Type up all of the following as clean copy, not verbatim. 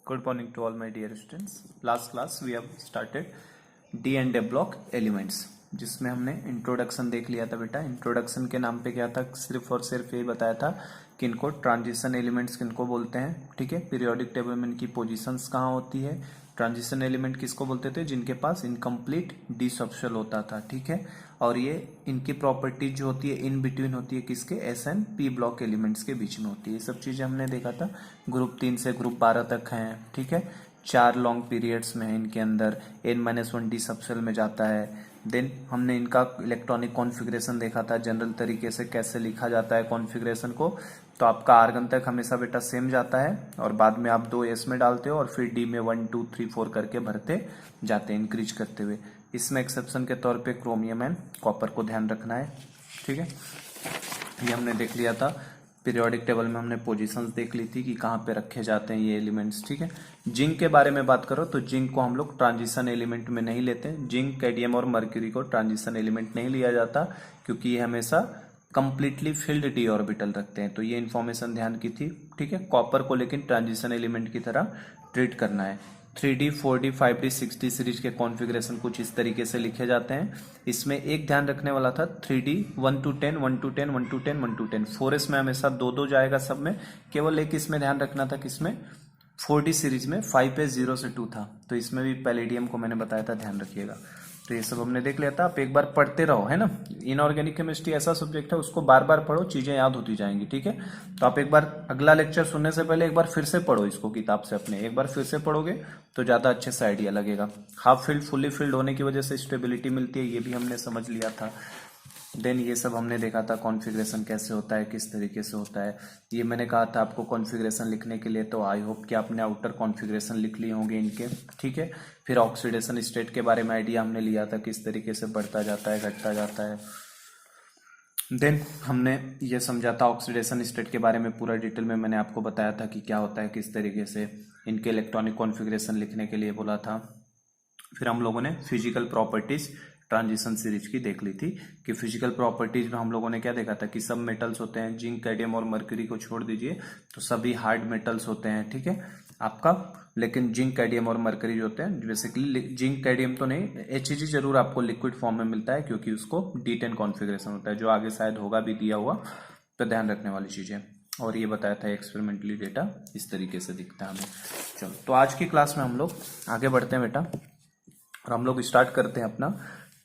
Good morning to all my dear students. Last class we have started D and A block elements, जिसमें हमने introduction देख लिया था बेटा। इंट्रोडक्शन के नाम पे क्या था, सिर्फ और सिर्फ ये बताया था कि इनको ट्रांजिशन एलिमेंट्स किनको बोलते हैं। ठीक है, पीरियोडिक टेबल में इनकी पोजीशंस कहाँ होती है। ट्रांजिशन एलिमेंट किसको बोलते थे, जिनके पास इनकम्प्लीट डी सबशेल होता था। ठीक है, और ये इनकी प्रॉपर्टीज जो होती है इन बिटवीन होती है किसके, S and p block elements के बीच में होती है। ये सब चीजें हमने देखा था। ग्रुप 3 से ग्रुप 12 तक हैं। ठीक है, 4 लॉन्ग पीरियड्स में है, इनके अंदर n-1 डी सबसेल में जाता है। देन हमने इनका इलेक्ट्रॉनिक कॉन्फ़िगरेशन देखा था, जनरल तरीके से कैसे लिखा जाता है कॉन्फ़िगरेशन को। तो आपका आर्गन तक हमेशा बेटा सेम जाता है और बाद में आप 2 एस में डालते हो और फिर डी में 1 2 3 4 करके भरते जाते हैं इंक्रीज करते हुए। इसमें एक्सेप्शन के तौर पे क्रोमियम एंड कॉपर को ध्यान रखना है। ठीक है, ये हमने देख लिया था। पीरियोडिक टेबल में हमने पोजीशंस देख ली थी कि कहाँ पे रखे जाते हैं ये एलिमेंट्स। ठीक है, जिंक के बारे में बात करो तो जिंक को हम लोग ट्रांजिशन एलिमेंट में नहीं लेते। जिंक, कैडमियम और मर्क्यूरी को ट्रांजिशन एलिमेंट नहीं लिया जाता क्योंकि ये हमेशा कंप्लीटली फिल्ड डी ऑर्बिटल रखते हैं। तो ये इन्फॉर्मेशन ध्यान की थी। ठीक है, कॉपर को लेकिन ट्रांजिशन एलिमेंट की तरह ट्रीट करना है। 3D, 4D, 5D, 6D series के कॉन्फ़िगरेशन कुछ इस तरीके से लिखे जाते हैं। इसमें एक ध्यान रखने वाला था 3D 1 to 10, 1 to 10, 1 to 10, 1 to 10। 4S में हमेशा 2 जाएगा सब में। केवल एक इसमें ध्यान रखना था किसमें, 4D सीरीज में 5S 0 से 2 था। तो इसमें भी पैलेडियम को मैंने बताया था, ध्यान रखिएगा। तो ये सब हमने देख लिया था। आप एक बार पढ़ते रहो, है ना। इनऑर्गेनिक केमिस्ट्री ऐसा सब्जेक्ट है, उसको बार बार पढ़ो, चीजें याद होती जाएंगी। ठीक है, तो आप एक बार अगला लेक्चर सुनने से पहले एक बार फिर से पढ़ो इसको किताब से अपने। एक बार फिर से पढ़ोगे तो ज्यादा अच्छे से आइडिया लगेगा। हाफ फील्ड फुल्ली फील्ड होने की वजह से स्टेबिलिटी मिलती है, ये भी हमने समझ लिया था। देन ये सब हमने देखा था कॉन्फ़िगरेशन कैसे होता है, किस तरीके से होता है। ये मैंने कहा था आपको कॉन्फ़िगरेशन लिखने के लिए, तो आई होप कि आपने आउटर कॉन्फ़िगरेशन लिख लिए होंगे इनके। ठीक है, फिर ऑक्सीडेशन स्टेट के बारे में आइडिया हमने लिया था, किस तरीके से बढ़ता जाता है घटता जाता है। देन हमने ये समझा था ऑक्सीडेशन स्टेट के बारे में पूरा डिटेल में मैंने आपको बताया था कि क्या होता है, किस तरीके से। इनके इलेक्ट्रॉनिक कॉन्फ़िगरेशन लिखने के लिए बोला था। फिर हम लोगों ने फिजिकल प्रॉपर्टीज ट्रांजिशन सीरीज की देख ली थी कि फिजिकल प्रॉपर्टीज में हम लोगों ने क्या देखा था कि सब मेटल्स होते हैं। जिंक, कैडमियम और मर्क्यूरी को छोड़ दीजिए तो सभी हार्ड मेटल्स होते हैं। ठीक है आपका, लेकिन जिंक, कैडमियम और मर्क्यूरी जो होते हैं, बेसिकली जिंक, कैडमियम तो नहीं, Hg जरूर आपको लिक्विड फॉर्म में मिलता है क्योंकि उसको D10 कॉन्फ़िगरेशन होता है, जो आगे शायद होगा भी दिया हुआ, तो ध्यान रखने वाली चीजें। और ये बताया था एक्सपेरिमेंटली डेटा इस तरीके से दिखता है हमें। चलो, तो आज की क्लास में हम लोग आगे बढ़ते हैं बेटा, और हम लोग स्टार्ट करते हैं अपना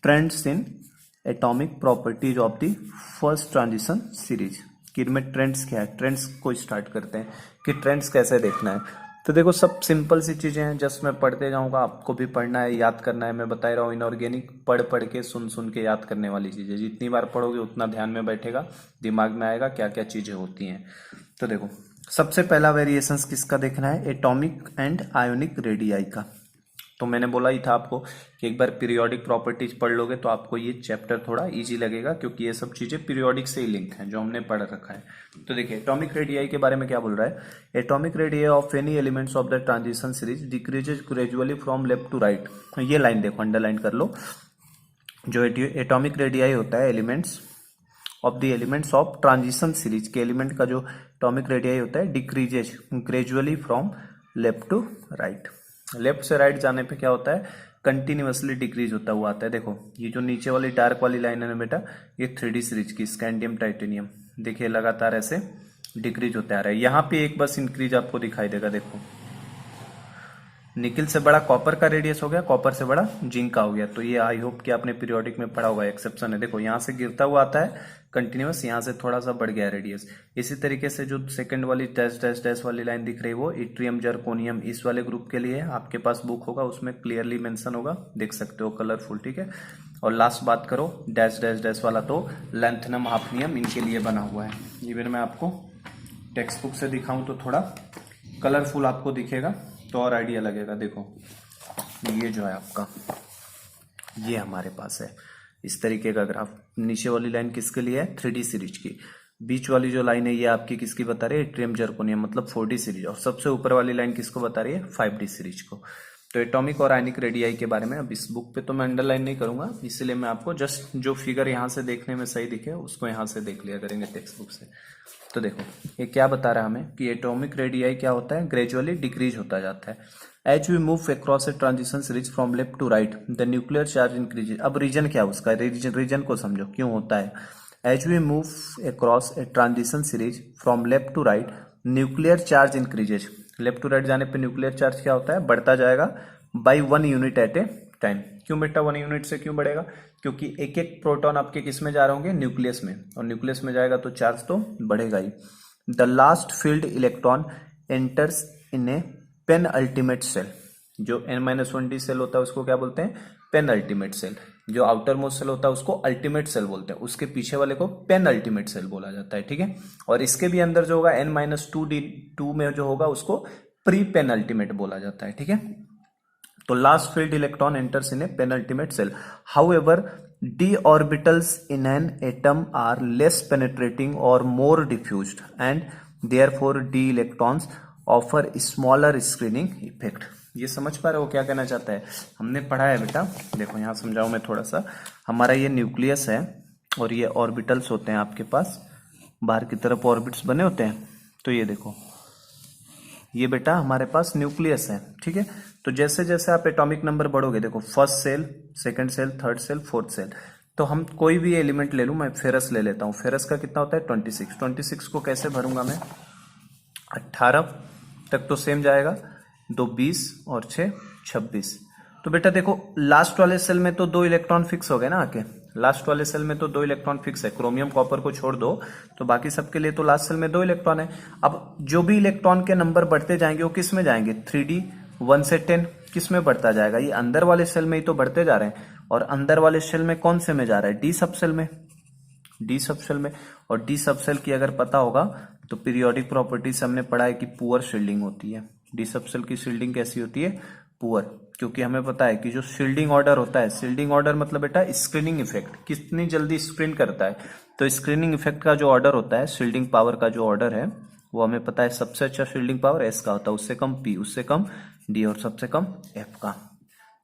trends in atomic properties of the first transition series. कि इनमें ट्रेंड्स क्या है, ट्रेंड्स को स्टार्ट करते हैं कि ट्रेंड्स कैसे देखना है। तो देखो, सब सिंपल सी चीजें हैं, जस्ट मैं पढ़ते जाऊंगा, आपको भी पढ़ना है, याद करना है। मैं बता रहा हूँ इनऑर्गेनिक पढ़ पढ़ के सुन सुन के याद करने वाली चीजें। जितनी बार पढ़ोगे उतना ध्यान में बैठेगा, दिमाग में आएगा क्या क्या चीजें होती हैं। तो देखो, सबसे पहला वेरिएशंस किसका देखना है, एटॉमिक एंड आयोनिक रेडियाई का। तो मैंने बोला ही था आपको कि एक बार पीरियोडिक प्रॉपर्टीज पढ़ लोगे तो आपको ये चैप्टर थोड़ा इजी लगेगा, क्योंकि ये सब चीजें पीरियोडिक से ही लिंक हैं जो हमने पढ़ रखा है। तो देखिए, एटॉमिक रेडियाई के बारे में क्या बोल रहा है। Atomic radii of any elements of the transition series decreases gradually from left to right. ये लाइन देखो, अंडरलाइन कर लो। जो एटॉमिक रेडियाई होता है elements of the elements of transition series के एलिमेंट का जो एटॉमिक रेडियाई होता है, decreases gradually from left to right. Left से राइट जाने पे क्या होता है, कंटिन्यूअसली डिक्रीज होता हुआ आता है। देखो, ये जो नीचे वाली डार्क वाली लाइन है ना बेटा, ये 3D सीरीज की स्कैंडियम टाइटेनियम, देखिए लगातार ऐसे डिक्रीज होता आ रहा है। यहाँ पे एक बस इंक्रीज आपको दिखाई देगा। देखो, निकिल से बड़ा कॉपर का रेडियस हो गया, कॉपर से बड़ा जिंक का हो गया। तो ये आई होप कि आपने पीरियोडिक में पढ़ा होगा, एक्सेप्शन है। देखो, यहाँ से गिरता हुआ आता है कंटिन्यूअस, यहाँ से थोड़ा सा बढ़ गया रेडियस। इसी तरीके से जो सेकंड वाली डैश डैश डैश वाली लाइन दिख रही है वो इट्रियम, जर्कोनियम, इस वाले ग्रुप के लिए आपके पास बुक होगा, उसमें क्लियरली मेंशन होगा, देख सकते हो कलरफुल। ठीक है, और लास्ट बात करो डैश डैश डैश वाला, तो लैंथनम, हाफनियम इनके लिए बना हुआ है। इवन मैं आपको टेक्स्ट बुक से दिखाऊं तो थोड़ा कलरफुल आपको दिखेगा तो और आइडिया लगेगा। देखो, ये जो है आपका, ये हमारे पास है इस तरीके का ग्राफ। नीचे वाली लाइन किसके लिए है, 3D सीरीज की। बीच वाली जो लाइन है ये आपकी किसकी बता रही है, इट्रियम, जर्कोनियम, मतलब 4D सीरीज। और सबसे ऊपर वाली लाइन किसको बता रही है, 5D सीरीज को। तो एटॉमिक और आयनिक रेडियाई के बारे में अब इस बुक पे तो मैं अंडरलाइन नहीं करूंगा, इसलिए मैं आपको जस्ट जो फिगर यहाँ से देखने में सही दिखे उसको यहाँ से देख लिया करेंगे टेक्स्ट बुक से। तो देखो ये क्या बता रहा है हमें कि एटॉमिक रेडियाई क्या होता है, ग्रेजुअली डिक्रीज होता जाता है। As we move across a transition series from left to right the nuclear charge increases. अब रीजन क्या है उसका, रीजन को समझो क्यों होता है। As we move across a transition series from left to right nuclear charge increases. Left to right जाने पे न्यूक्लियर चार्ज क्या होता है, बढ़ता जाएगा by 1 unit at a time. क्यों बेटा 1 यूनिट से क्यों बढ़ेगा, क्योंकि एक एक प्रोटॉन आपके किस में जा रहे होंगे, न्यूक्लियस में, और न्यूक्लियस में जाएगा तो चार्ज तो बढ़ेगा ही। The last filled electron enters in a penultimate cell. जो n-1d सेल होता है उसको क्या बोलते हैं, पेन अल्टीमेट सेल। जो आउटर मोस्ट सेल होता है उसको अल्टीमेट सेल बोलते हैं, उसके पीछे वाले को पेन अल्टीमेट सेल बोला जाता है, ठीक है। और इसके भी अंदर जो होगा n-2d2 में जो होगा उसको प्री पेन अल्टीमेट बोला जाता है, ठीक है। तो last filled electron enters in A penultimate shell. However d orbitals in an atom are less penetrating or more diffused and therefore d electrons offer smaller screening effect। ये समझ पा रहे हो क्या कहना चाहता है, हमने पढ़ा है बेटा, देखो यहाँ समझाऊं मैं थोड़ा सा। हमारा ये न्यूक्लियस है और ये ऑर्बिटल्स होते हैं आपके पास, बाहर की तरफ ऑर्बिट्स बने होते हैं। तो ये देखो ये बेटा हमारे पास न्यूक्लियस है, ठीक है। तो जैसे जैसे आप एटॉमिक नंबर बढ़ोगे, देखो first shell, second shell, third shell, fourth shell, तो हम कोई भी एलिमेंट ले लूं, मैं फेरस ले लेता हूं। फेरस का कितना होता है 26। 26 को कैसे भरूंगा मैं, 18 तक तो सेम जाएगा, 2 20 और 6 26। तो बेटा देखो लास्ट वाले सेल में तो 2 इलेक्ट्रॉन फिक्स हो गए ना आके, लास्ट वाले सेल में तो 2 इलेक्ट्रॉन फिक्स है, क्रोमियम कॉपर को छोड़ दो तो बाकी सबके लिए तो लास्ट सेल में 2 इलेक्ट्रॉन है। अब जो भी इलेक्ट्रॉन के नंबर बढ़ते जाएंगे वो किस में जाएंगे, 3D 1 से 10 किस में बढ़ता जाएगा, ये अंदर वाले सेल में ही तो बढ़ते जा रहे हैं। और अंदर वाले सेल में कौन से में जा रहा है, डी सब सेल में, डी सब सेल में। और डी सब सेल की अगर पता होगा तो पीरियोडिक प्रॉपर्टीज हमने पढ़ा है कि पुअर शील्डिंग होती है। डी सब सेल की शील्डिंग कैसी होती है, पुअर, क्योंकि हमें पता है कि जो शील्डिंग ऑर्डर होता है, शील्डिंग ऑर्डर मतलब बेटा स्क्रीनिंग इफेक्ट, कितनी जल्दी स्क्रीन करता है। तो स्क्रीनिंग इफेक्ट का जो ऑर्डर होता है, शील्डिंग पावर का जो ऑर्डर है, वो हमें पता है सबसे अच्छा शील्डिंग पावर एस का होता है, उससे कम पी, उससे कम डी और सबसे कम एफ का।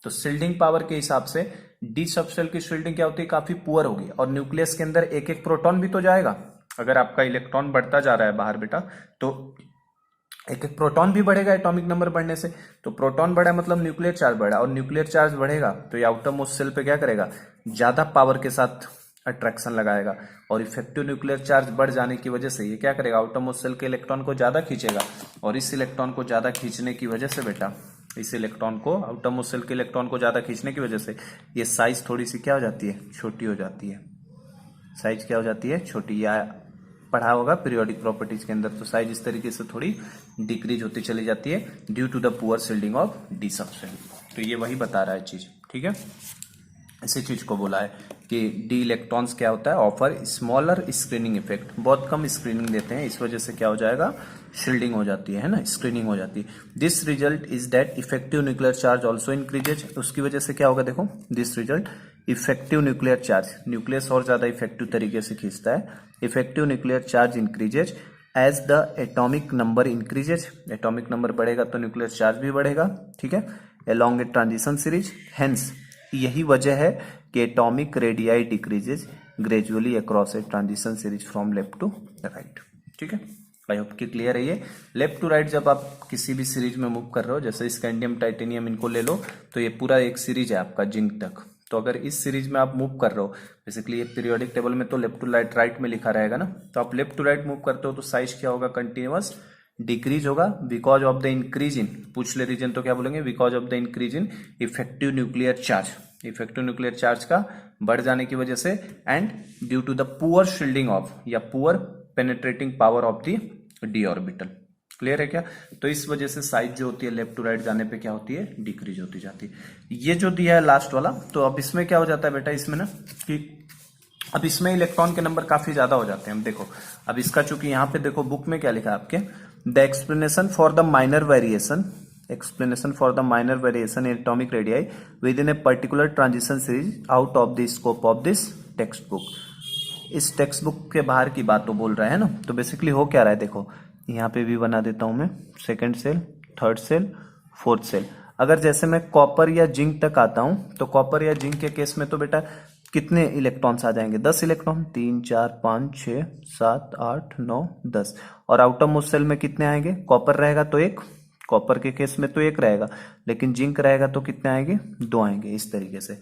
तो शील्डिंग पावर के हिसाब से डी सबसेल की शील्डिंग क्या होती है, काफी पुअर होगी। और न्यूक्लियस के अंदर एक एक प्रोटॉन भी तो जाएगा, अगर आपका इलेक्ट्रॉन बढ़ता जा रहा है बाहर बेटा तो एक एक प्रोटॉन भी बढ़ेगा एटॉमिक नंबर बढ़ने से। तो प्रोटॉन बढ़ा मतलब न्यूक्लियर चार्ज बढ़ा, और न्यूक्लियर चार्ज बढ़ेगा तो ये आउटर मोस्ट सेल पे क्या करेगा, ज्यादा पावर के साथ अट्रैक्शन लगाएगा। और इफेक्टिव न्यूक्लियर चार्ज बढ़ जाने की वजह से ये क्या करेगा, आउटर मोस्ट सेल के इलेक्ट्रॉन को ज्यादा खींचेगा। और इस इलेक्ट्रॉन को ज्यादा खींचने की वजह से बेटा, इस इलेक्ट्रॉन को, आउटर मोस्ट सेल के इलेक्ट्रॉन को ज्यादा खींचने की वजह से ये साइज थोड़ी सी क्या हो जाती है, छोटी हो जाती है। साइज क्या हो जाती है, छोटी। या पढ़ा होगा पीरियोडिक प्रॉपर्टीज के अंदर, तो साइज इस तरीके से थोड़ी डिक्रीज होती चली जाती है due to the poor shielding of d subshell. तो ये वही बता रहा है चीज, ठीक है। इसी चीज को बोला है कि डी इलेक्ट्रॉन्स क्या होता है, ऑफर स्मॉलर स्क्रीनिंग इफेक्ट, बहुत कम स्क्रीनिंग देते हैं, इस वजह से क्या हो जाएगा, शील्डिंग हो जाती है ना, स्क्रीनिंग हो जाती है। This result is that effective nuclear charge also increases. उसकी वजह से क्या होगा, देखो this result effective nuclear charge, nucleus और ज्यादा इफेक्टिव तरीके से खींचता है। Effective nuclear charge increases as the atomic number increases, atomic number बढ़ेगा तो न्यूक्लियर चार्ज भी बढ़ेगा, ठीक है, along a transition series. Hence यही वजह है कि atomic radii decreases gradually across a transition series from left to right, ठीक है। आई होप कि क्लियर है ये। लेफ्ट टू राइट जब आप किसी भी सीरीज में मूव कर रहे हो, जैसे स्कैंडियम टाइटेनियम इनको ले लो, तो ये पूरा एक सीरीज है आपका जिंक तक। तो अगर इस सीरीज में आप मूव कर रहे हो, बेसिकली ये पीरियोडिक टेबल में तो लेफ्ट टू राइट में लिखा रहेगा ना, तो आप लेफ्ट टू राइट मूव करते हो तो साइज क्या होगा, कंटिन्यूअस डिक्रीज होगा because of the increase in, पूछ ले रीजन तो क्या बोलेंगे, because of the increase in effective nuclear charge, effective nuclear charge का बढ़ जाने की वजह से, and due to the poor shielding of या poor penetrating power of the D orbital. Clear है क्या। तो इस वजह से साइज जो होती है लेफ्ट टू राइट जाने पे क्या होती है, डिक्रीज होती जाती है। ये जो दिया है लास्ट वाला, तो अब इसमें क्या हो जाता है बेटा, इसमें ना कि अब इसमें इलेक्ट्रॉन के नंबर काफी ज्यादा हो जाते हैं। अब देखो, अब इसका चूंकि यहाँ पे देखो बुक में क्या लिखा है आपके, the explanation for the minor variation, explanation for the minor variation in atomic radii within a particular transition series out of the scope of this textbook। इस टेक्स्ट बुक के बाहर की बात तो बोल रहा है ना। तो बेसिकली हो क्या रहा है, देखो यहाँ पे भी बना देता हूं मैं, second shell, third shell, fourth shell. अगर जैसे मैं कॉपर या जिंक तक आता हूं तो कॉपर या जिंक के केस में तो बेटा कितने इलेक्ट्रॉन्स आ जाएंगे, 10 इलेक्ट्रॉन, 3 4 5 6 7 8 9 10। और आउटर मोस्ट शेल में कितने आएंगे, कॉपर रहेगा तो एक, कॉपर के केस में तो एक रहेगा, लेकिन जिंक रहेगा तो कितने आएंगे, 2 आएंगे, इस तरीके से।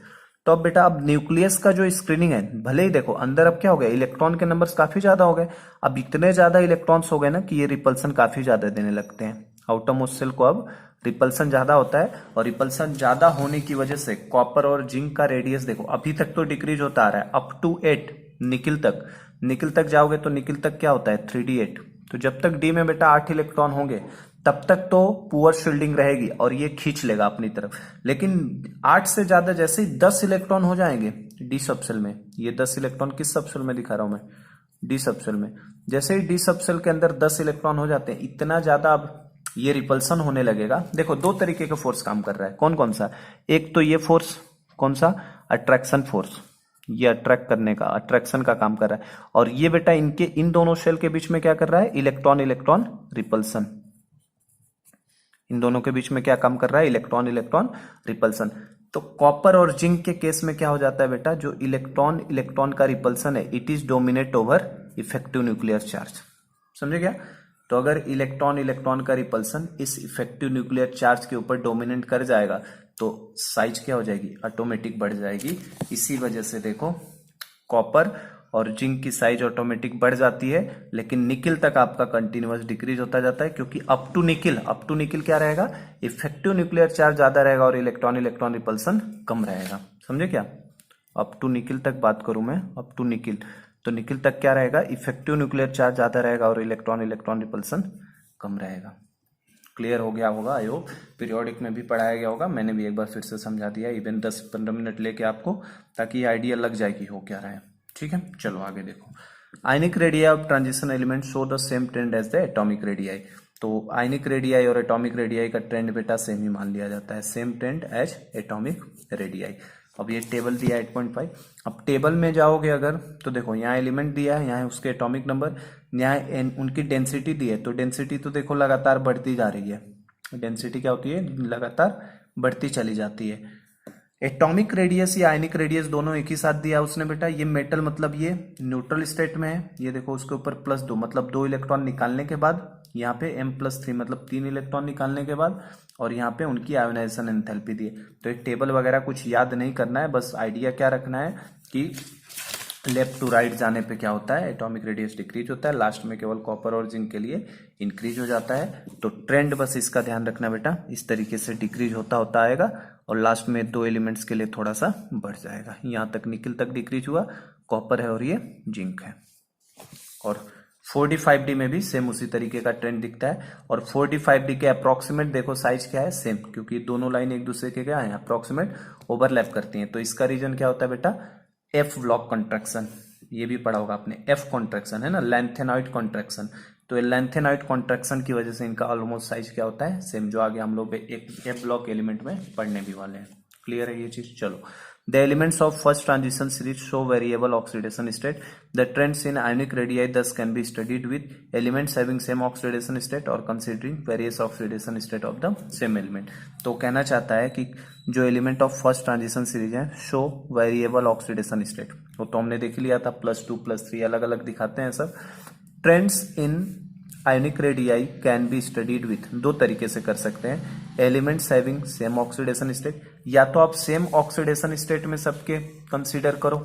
तो अब बेटा अब न्यूक्लियस का जो स्क्रीनिंग है, भले ही देखो अंदर अब क्या हो गया, इलेक्ट्रॉन के नंबर्स काफी ज्यादा हो गए, अब इतने ज्यादा इलेक्ट्रॉन्स हो गए ना कि ये रिपल्सन काफी ज्यादा देने लगते हैं। आउटर मोस्ट शेल को अब रिपल्सन ज्यादा होता है, और रिपल्सन ज्यादा होने की वजह से कॉपर और जिंक का रेडियस देखो अभी तक तो डिक्रीज होता आ रहा है अप टू 8 निकिल तक। निकिल तक जाओगे तो निकिल तक क्या होता है 3d8। तो जब तक डी में बेटा 8 इलेक्ट्रॉन होंगे तब तक तो पुअर शील्डिंग रहेगी और ये खींच लेगा अपनी तरफ, लेकिन 8 से ज्यादा जैसे ही 10 इलेक्ट्रॉन हो जाएंगे डी सबसेल में, ये 10 इलेक्ट्रॉन किस सबसेल में दिखा रहा हूं मैं, डी सबसेल में, जैसे ही डी सबसेल के अंदर 10 इलेक्ट्रॉन हो जाते हैं इतना ज्यादा अब ये रिपल्सन होने लगेगा। देखो दो तरीके का फोर्स काम कर रहा है, कौन कौन सा, एक तो ये फोर्स कौन सा, अट्रैक्शन फोर्स, ये अट्रैक्ट करने का, अट्रैक्शन का काम कर रहा है, और ये बेटा इनके इन दोनों शेल के बीच में क्या कर रहा है, इलेक्ट्रॉन इलेक्ट्रॉन रिपल्सन, इन दोनों के बीच में क्या काम कर रहा है, इलेक्ट्रॉन इलेक्ट्रॉन रिपल्सन। तो कॉपर और जिंक के केस में क्या हो जाता है बेटा, जो इलेक्ट्रॉन इलेक्ट्रॉन का रिपल्सन है it is dominate over effective nuclear charge, समझे क्या। तो अगर इलेक्ट्रॉन इलेक्ट्रॉन का रिपल्सन इस इफेक्टिव न्यूक्लियर चार्ज के ऊपर डोमिनेट कर जाएगा तो साइज क्या हो जाएगी, ऑटोमेटिक बढ़ जाएगी। इसी वजह से देखो कॉपर और जिंक की साइज ऑटोमेटिक बढ़ जाती है, लेकिन निकिल तक आपका कंटिन्यूअस डिक्रीज होता जाता है, क्योंकि अप टू निकिल क्या रहेगा, इफेक्टिव न्यूक्लियर चार्ज ज्यादा रहेगा और इलेक्ट्रॉन इलेक्ट्रॉन रिपल्सन कम रहेगा, समझे क्या। अप टू निकिल तक बात करूं मैं, अप टू निकिल, तो निकिल तक क्या रहेगा, इफेक्टिव न्यूक्लियर चार्ज ज्यादा रहेगा और इलेक्ट्रॉन इलेक्ट्रॉन रिपल्सन कम रहेगा। क्लियर हो गया होगा, आई होप पीरियोडिक में भी पढ़ाया गया होगा, मैंने भी एक बार फिर से समझा दिया, इवन 10-15 मिनट लेके आपको, ताकि आइडिया लग जाए कि हो क्या रहा है। ठीक है, चलो आगे देखो। Ionic radii of transition element show the same trend as the atomic radii. तो आयनिक रेडियाई और एटॉमिक रेडियाई का ट्रेंड बेटा सेम ही मान लिया जाता है, same trend as atomic radii. अब ये टेबल दिया 8.5, अब टेबल में जाओगे अगर तो देखो यहाँ एलिमेंट दिया है, यहाँ उसके एटॉमिक नंबर, यहाँ उनकी डेंसिटी दी है, तो डेंसिटी तो देखो लगातार बढ़ती जा रही है, डेंसिटी क्या होती है, लगातार बढ़ती चली जाती है। एटॉमिक रेडियस या आयनिक रेडियस दोनों एक ही साथ दिया उसने बेटा, ये मेटल मतलब ये न्यूट्रल स्टेट में है, ये देखो उसके ऊपर +2 मतलब 2 इलेक्ट्रॉन निकालने के बाद, यहाँ पे M+3 मतलब 3 इलेक्ट्रॉन निकालने के बाद, और यहाँ पे उनकी आयोनाइजेशन एंथैल्पी दी है। तो एक टेबल वगैरह कुछ याद नहीं करना है, बस आइडिया क्या रखना है कि लेफ्ट टू राइट जाने पे क्या होता है, एटॉमिक रेडियस डिक्रीज होता है, लास्ट में केवल कॉपर और जिंक के लिए इंक्रीज हो जाता है। तो ट्रेंड बस इसका ध्यान रखना बेटा, इस तरीके से डिक्रीज होता होता आएगा और लास्ट में 2 एलिमेंट्स के लिए थोड़ा सा बढ़ जाएगा। यहाँ तक निकिल तक डिक्रीज हुआ, कॉपर है और ये जिंक है। और 45D में भी सेम उसी तरीके का ट्रेंड दिखता है, और 45D के अप्रोक्सीमेट देखो साइज क्या है, सेम, क्योंकि दोनों लाइन एक दूसरे के क्या है, अप्रोक्सीमेट ओवरलैप करती हैं। तो इसका रीजन क्या होता है बेटा, एफ ब्लॉक कॉन्ट्रैक्शन, ये भी पढ़ा होगा आपने, एफ कॉन्ट्रैक्शन है ना, लेंथेनॉइड कॉन्ट्रैक्शन। तो लेंथेनॉइड कॉन्ट्रैक्शन की वजह से इनका ऑलमोस्ट साइज क्या होता है, सेम, जो आगे हम लोग एक एफ ब्लॉक एलिमेंट में पढ़ने भी वाले हैं। क्लियर है ये चीज, चलो। The elements of first transition series show variable oxidation state. The trends in ionic radii thus can be studied with elements having same oxidation state और considering various oxidation state of the same element। तो कहना चाहता है कि जो element of first transition series है show variable oxidation state, वो तो हमने देख लिया था, +2 +3 अलग अलग दिखाते हैं सब। Trends in ionic radii can be studied with, दो तरीके से कर सकते हैं, elements having same oxidation state, या तो आप सेम ऑक्सीडेशन स्टेट में सबके कंसीडर करो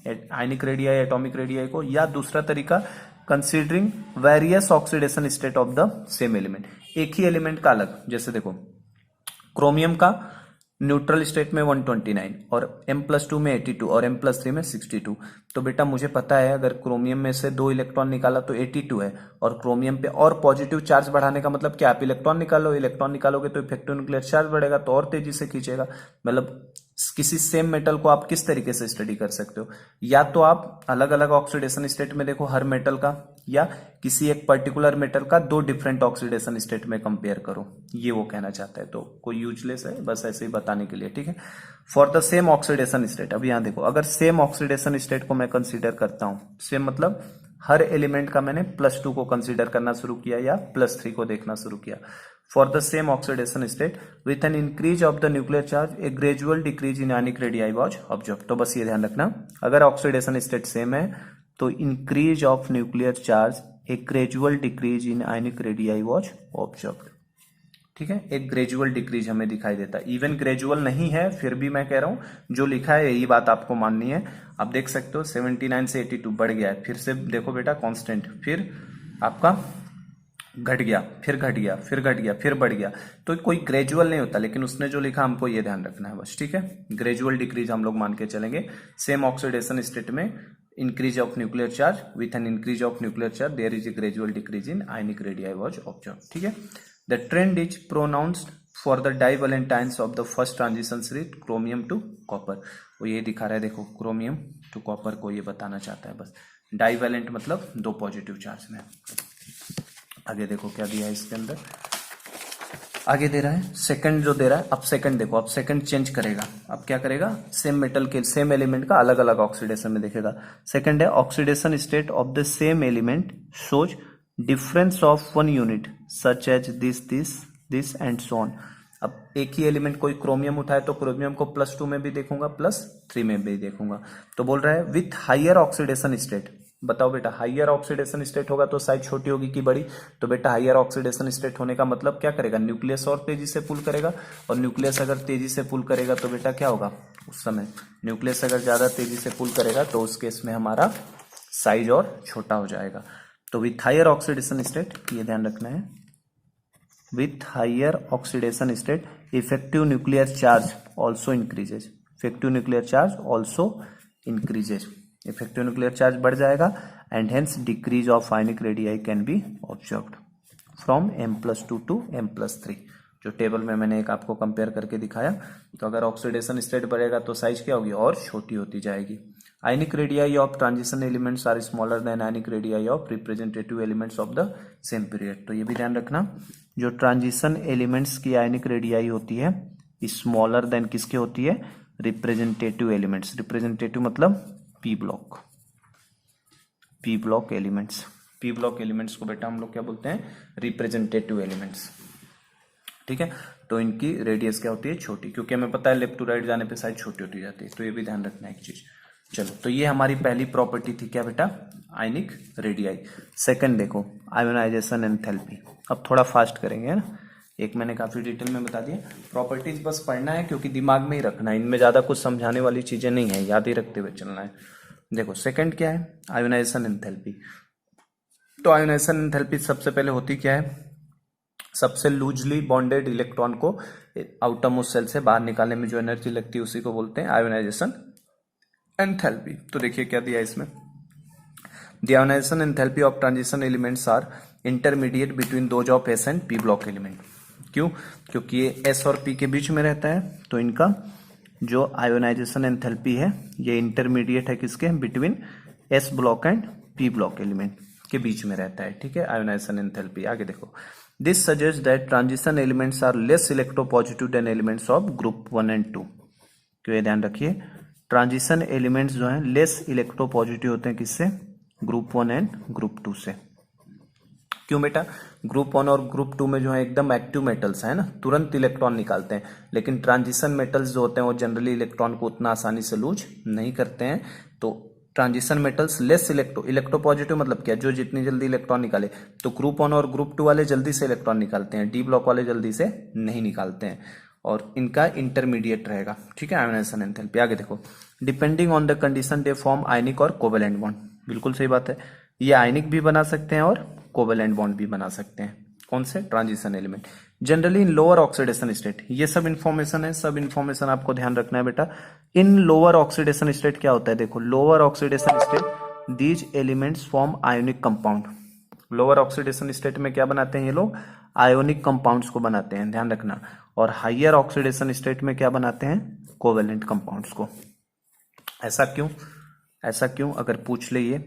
आयनिक रेडियाई एटॉमिक रेडियाई को, या दूसरा तरीका considering various oxidation state of the same element, एक ही एलिमेंट का अलग। जैसे देखो क्रोमियम का न्यूट्रल स्टेट में 129 और M+2 में 82 और M+3 में 62। तो बेटा मुझे पता है अगर क्रोमियम में से 2 इलेक्ट्रॉन निकाला तो 82 है, और क्रोमियम पे और पॉजिटिव चार्ज बढ़ाने का मतलब क्या, आप इलेक्ट्रॉन निकालो, इलेक्ट्रॉन निकालोगे तो इफेक्टिव न्यूक्लियर चार्ज बढ़ेगा तो और तेजी से खींचेगा। मतलब किसी सेम मेटल को आप किस तरीके से स्टडी कर सकते हो, या तो आप अलग अलग ऑक्सीडेशन स्टेट में देखो हर मेटल का, या किसी एक पर्टिकुलर मेटल का 2 डिफरेंट ऑक्सीडेशन स्टेट में कंपेयर करो, ये वो कहना चाहता है। तो कोई यूजलेस है, बस ऐसे ही बताने के लिए, ठीक है। For the same oxidation state, अब यहां देखो अगर सेम ऑक्सीडेशन स्टेट को मैं कंसीडर करता हूं, सेम मतलब हर एलिमेंट का मैंने +2 को कंसीडर करना शुरू किया या +3 को देखना शुरू किया, for the same oxidation state with an increase of the nuclear charge a gradual decrease in ionic radii was observed। तो बस ये ध्यान रखना, अगर ऑक्सीडेशन स्टेट सेम है तो increase of nuclear charge A gradual decrease in ionic radii was observed. ठीक है, एक ग्रेजुअल डिक्रीज हमें दिखाई देता है, इवन ग्रेजुअल नहीं है फिर भी मैं कह रहा हूं जो लिखा है यही बात आपको माननी है। आप देख सकते हो 79 से 82 बढ़ गया है, फिर से देखो बेटा कांस्टेंट, फिर आपका घट गया, फिर घट गया, फिर घट गया, फिर बढ़ गया। तो कोई ग्रेजुअल नहीं होता, लेकिन उसने जो लिखा हमको ये ध्यान रखना है बस। ठीक है, ग्रेजुअल डिक्रीज हम लोग मान के चलेंगे। सेम ऑक्सीडेशन स्टेट में increase of nuclear charge with an increase of nuclear charge there is a gradual decrease in ionic radii was observed। ठीक है, the trend is pronounced for the divalent ions of the first transition series chromium to copper। वो ये दिखा रहा है, देखो chromium to copper को ये बताना चाहता है बस। डाइवेलेंट मतलब दो पॉजिटिव चार्ज में। आगे देखो क्या दिया है इसके अंदर, आगे दे रहा है सेकंड जो दे रहा है। अब सेकंड देखो, अब सेकंड चेंज करेगा, अब क्या करेगा, सेम मेटल के सेम एलिमेंट का अलग अलग ऑक्सीडेशन में देखेगा। सेकंड है oxidation state of the same element shows difference of 1 unit such as this and so on. अब एक ही एलिमेंट कोई क्रोमियम उठाए तो क्रोमियम को +2 में भी देखूंगा, +3 में भी देखूंगा। तो बोल रहा है विथ हाइयर ऑक्सीडेशन स्टेट। बताओ बेटा, हाइयर ऑक्सीडेशन स्टेट होगा तो साइज छोटी होगी कि बड़ी? तो बेटा हाइयर ऑक्सीडेशन स्टेट होने का मतलब क्या करेगा, न्यूक्लियस और तेजी से पुल करेगा, और न्यूक्लियस अगर तेजी से पुल करेगा तो बेटा क्या होगा उस समय, न्यूक्लियस अगर ज्यादा तेजी से पुल करेगा तो उस केस में हमारा साइज और छोटा हो जाएगा। तो विथ हाइयर ऑक्सीडेशन स्टेट, ये ध्यान रखना है, with higher oxidation state effective nuclear charge also increases. Effective nuclear charge also increases, effective nuclear charge बढ़ जाएगा and hence decrease of ionic radii can be observed from M+2 to M+3। जो table में मैंने एक आपको compare करके दिखाया। तो अगर ऑक्सीडेशन स्टेट बढ़ेगा तो साइज क्या होगी, और छोटी होती जाएगी। Ionic radii of transition elements are smaller than ionic radii of representative elements of the same period. तो ये भी ध्यान रखना, जो ट्रांजिशन एलिमेंट्स की आयनिक रेडियाई होती है स्मॉलर देन किसकी होती है, रिप्रेजेंटेटिव एलिमेंट्स। रिप्रेजेंटेटिव मतलब P block, P block elements. P block elements को बेटा हम लोग क्या बोलते हैं, रिप्रेजेंटेटिव एलिमेंट्स। ठीक है, तो इनकी रेडियस क्या होती है, छोटी, क्योंकि हमें पता है लेफ्ट टू राइट जाने पे साइज छोटी होती जाती है। तो ये भी ध्यान रखना है एक चीज। चलो, तो ये हमारी पहली प्रॉपर्टी थी क्या बेटा, आयनिक रेडियाई। सेकंड देखो, आयोनाइजेशन एंथैल्पी। अब थोड़ा फास्ट करेंगे है ना, एक मैंने काफी डिटेल में बता दिया। प्रॉपर्टीज बस पढ़ना है क्योंकि दिमाग में ही रखना है, इनमें ज्यादा कुछ समझाने वाली चीजें नहीं है, याद ही रखते हुए चलना है। देखो सेकंड क्या है, आयोनाइजेशन एंथैल्पी। तो आयोनाइजेशन एंथैल्पी सबसे पहले होती क्या है, सबसे लूजली बॉन्डेड इलेक्ट्रॉन को आउटरमोस्ट सेल से बाहर निकालने में जो एनर्जी लगती है उसी को बोलते हैं आयोनाइजेशन एंथैल्पी। तो देखिए क्या दिया इसमें, the ionization enthalpy of transition elements are intermediate between those of s and p block element. क्यों, क्योंकि ये एस और पी के बीच में रहता है, तो इनका जो आयोनाइजेशन एंथैल्पी है ये इंटरमीडिएट है किसके, between S block and p block element के बीच में रहता है। ठीक है, आयोनाइजेशन एंथैल्पी। आगे देखो, this suggest that transition elements are less electropositive than elements of group 1 and 2। क्यों, ये ध्यान रखिए, ट्रांजिशन एलिमेंट्स जो हैं लेस इलेक्ट्रोपॉजिटिव होते हैं किससे, ग्रुप 1 एंड ग्रुप 2 से। क्यों बेटा, ग्रुप 1 और ग्रुप 2 में जो है एकदम एक्टिव मेटल्स है ना, तुरंत इलेक्ट्रॉन निकालते हैं, लेकिन ट्रांजिशन मेटल्स जो होते हैं वो जनरली इलेक्ट्रॉन को उतना आसानी से लूज नहीं करते हैं। तो ट्रांजिशन मेटल्स लेस इलेक्ट्रोपॉजिटिव मतलब क्या, जो जितनी जल्दी इलेक्ट्रॉन निकाले। तो ग्रुप 1 और ग्रुप 2 वाले जल्दी से इलेक्ट्रॉन निकालते हैं, डी ब्लॉक वाले जल्दी से नहीं निकालते हैं, और इनका इंटरमीडिएट रहेगा। ठीक है, आयोनाइजेशन एंथैल्पी। आगे देखो, depending on the condition they form आयनिक और कोवेलेंट बॉन्ड। बिल्कुल सही बात है, ये आयनिक भी बना सकते हैं और कोवेलेंट बॉन्ड भी बना सकते हैं। कौन से, transition element. Generally in lower oxidation state, ये सब इंफॉर्मेशन है, सब इंफॉर्मेशन आपको ध्यान रखना है बेटा। इन लोअर ऑक्सीडेशन स्टेट क्या होता है, देखो lower oxidation state these elements form ionic compound. Lower oxidation state में क्या बनाते हैं ये लोग, आयोनिक कंपाउंड्स को बनाते हैं, ध्यान रखना। और हाइयर ऑक्सीडेशन स्टेट में क्या बनाते हैं, कोवेलेंट कंपाउंड्स को। ऐसा क्यों, ऐसा क्यों, अगर पूछ ले ये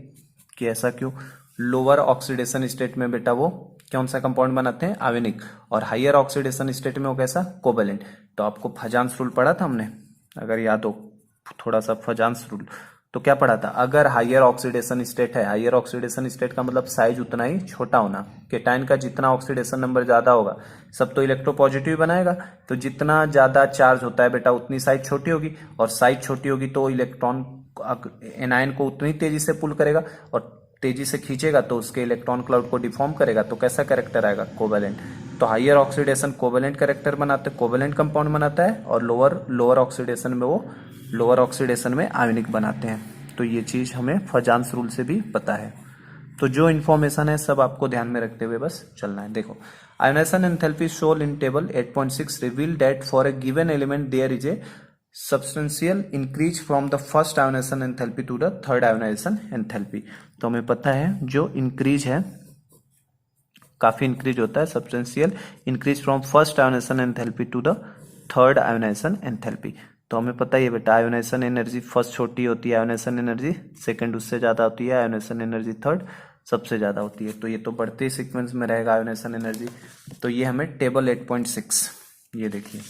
कि ऐसा क्यों, लोअर ऑक्सीडेशन स्टेट में बेटा वो कौन सा कंपाउंड बनाते हैं, आयोनिक, और हाइयर ऑक्सीडेशन स्टेट में वो कैसा, कोवेलेंट। तो आपको फजांस रूल पढ़ा था हमने, अगर याद हो थोड़ा सा, फजांस रूल तो क्या पढ़ा था, अगर हायर ऑक्सीडेशन स्टेट है, हायर ऑक्सीडेशन स्टेट का मतलब साइज उतना ही छोटा होना, केटाइन का जितना ऑक्सीडेशन नंबर ज्यादा होगा सब तो इलेक्ट्रोपॉजिटिव बनाएगा, तो जितना ज्यादा चार्ज होता है बेटा उतनी साइज छोटी होगी, और साइज छोटी होगी तो इलेक्ट्रॉन एनायन को उतनी तेजी से पुल करेगा, और तेजी से खींचेगा तो उसके इलेक्ट्रॉन क्लाउड को डिफॉर्म करेगा, तो कैसा कैरेक्टर आएगा, कोवेलेंट। तो हायर ऑक्सीडेशन कोवेलेंट कैरेक्टर बनाते, कोवेलेंट कंपाउंड बनाता है, और लोअर ऑक्सीडेशन में वो लोअर ऑक्सीडेशन में आयनिक बनाते हैं। तो ये चीज हमें फजांस रूल से भी पता है। तो जो इन्फॉर्मेशन है सब आपको ध्यान में रखते हुए बस चलना है। देखो, ionization enthalpy shown in table 8.6 reveal that for a given element there is a substantial increase from the first ionization enthalpy to the third ionization enthalpy। तो हमें पता है जो इंक्रीज है काफी इंक्रीज होता है, substantial increase from first ionization enthalpy to the third ionization enthalpy. तो हमें पता ही है बेटा, आयोनाइजेशन एनर्जी फर्स्ट छोटी होती है, आयोनाइजेशन एनर्जी सेकंड उससे ज्यादा होती है, आयोनाइजेशन एनर्जी थर्ड सबसे ज्यादा होती है। तो ये तो बढ़ते ही सीक्वेंस में रहेगा आयोनाइजेशन एनर्जी। तो ये हमें टेबल 8.6, ये देखिए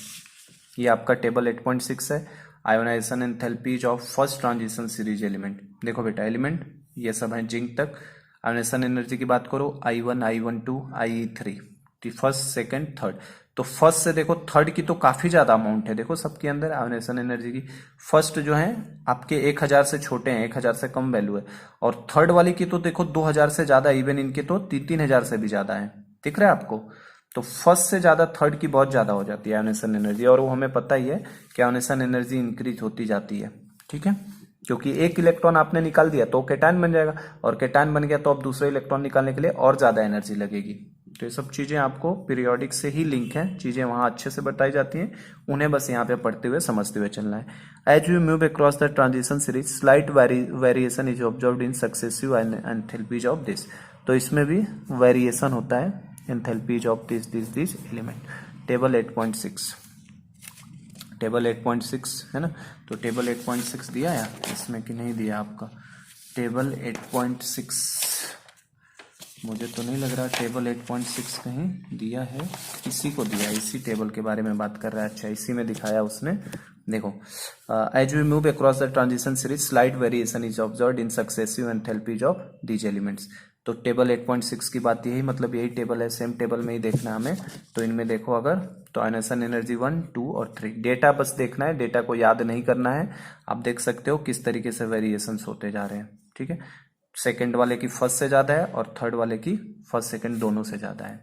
ये आपका टेबल 8.6 है, ionization enthalpies of first transition series element. देखो बेटा एलिमेंट ये सब है जिंक तक। आयोनाइजेशन एनर्जी की बात करो, I1 I12 IE3 first second third. तो फर्स्ट से देखो थर्ड की तो काफी ज्यादा अमाउंट है, देखो सबके अंदर आयोनाइजेशन एनर्जी की। फर्स्ट जो है आपके 1000 से छोटे हैं, 1000 से कम वैल्यू है, और थर्ड वाली की तो देखो 2000 से ज्यादा, इवन इनके तो 3000 से भी ज्यादा है, दिख रहा है आपको। तो फर्स्ट से ज्यादा थर्ड की बहुत ज्यादा हो जाती है आयोनाइजेशन एनर्जी, और वो हमें पता ही है कि आयोनाइजेशन एनर्जी इंक्रीज होती जाती है, ठीक है। क्योंकि एक इलेक्ट्रॉन आपने निकाल दिया तो कैटायन बन जाएगा, और कैटायन बन गया तो अब दूसरा इलेक्ट्रॉन निकालने के लिए और ज्यादा एनर्जी लगेगी। तो ये सब चीजें आपको पीरियोडिक से ही लिंक है, चीजें वहां अच्छे से बताई जाती हैं, उन्हें बस यहाँ पे पढ़ते हुए समझते हुए चलना है। As we move across the transition series slight variation is observed in successive enthalpies of this. तो इसमें भी वेरिएशन होता है enthalpies of this element. Table 8.6, table 8.6 है ना, तो टेबल 8.6 दिया है इसमें कि नहीं दिया आपका, टेबल 8.6 मुझे तो नहीं लग रहा टेबल 8.6 कहीं दिया है, इसी को दिया, इसी टेबल के बारे में बात कर रहा है। अच्छा इसी में दिखाया उसने। देखो, as we move across the transition series slight variation is observed in successive enthalpies of these elements. तो टेबल 8.6 की बात यही, मतलब यही टेबल है, सेम टेबल में ही देखना हमें। तो इनमें देखो अगर, तो आयोनाइजेशन एनर्जी 1, 2 और 3, डेटा बस देखना है, डेटा को याद नहीं करना है। आप देख सकते हो किस तरीके से वेरिएशंस होते जा रहे हैं, ठीक है। सेकंड वाले की फर्स्ट से ज्यादा है, और थर्ड वाले की फर्स्ट सेकंड दोनों से ज्यादा है।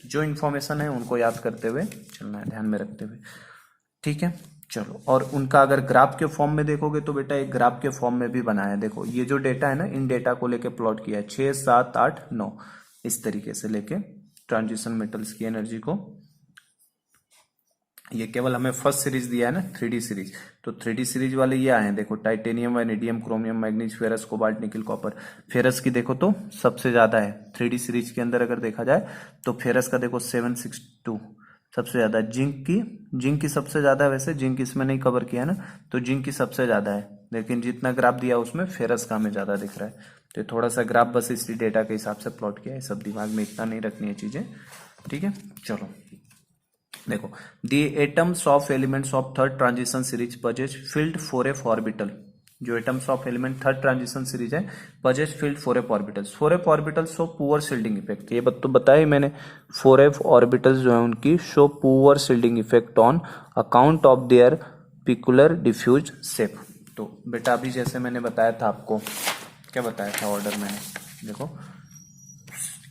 जो इन्फॉर्मेशन है उनको याद करते हुए चलना है, ध्यान में रखते हुए, ठीक है। चलो, और उनका अगर ग्राफ के फॉर्म में देखोगे तो बेटा एक ग्राफ के फॉर्म में भी बनाया है। देखो ये जो डेटा है ना, इन डेटा को लेके प्लॉट किया है, 6, 7, 8, 9 इस तरीके से लेके ट्रांजिशन मेटल्स की एनर्जी को। ये केवल हमें फर्स्ट सीरीज दिया है ना, 3D सीरीज। तो 3D सीरीज वाले ये आए हैं, देखो titanium, vanadium, chromium, manganese, ferrous, cobalt, निकल, कॉपर। फेरस की देखो तो सबसे ज्यादा है 3D सीरीज के अंदर, अगर देखा जाए तो फेरस का देखो 762 सबसे ज्यादा। जिंक की सबसे ज्यादा है, वैसे जिंक इसमें नहीं कवर किया ना, तो जिंक की सबसे ज्यादा है, लेकिन जितना ग्राफ दिया उसमें फेरस का हमें ज्यादा दिख रहा है। तो थोड़ा सा ग्राफ बस इसी डेटा के हिसाब से प्लॉट किया है, सब दिमाग में इतना नहीं रखनी है चीजें, ठीक है। चलो देखो, the atoms of elements of third transition series possess filled 4f orbital. जो atoms of element third transition series है, possess filled 4f orbitals. 4f orbitals show poor shielding effect, ये बात तो बताया मैंने। 4f ऑर्बिटल्स जो है उनकी show poor shielding effect on account of their peculiar diffuse shape. तो बेटा अभी जैसे मैंने बताया था आपको, क्या बताया था ऑर्डर में, देखो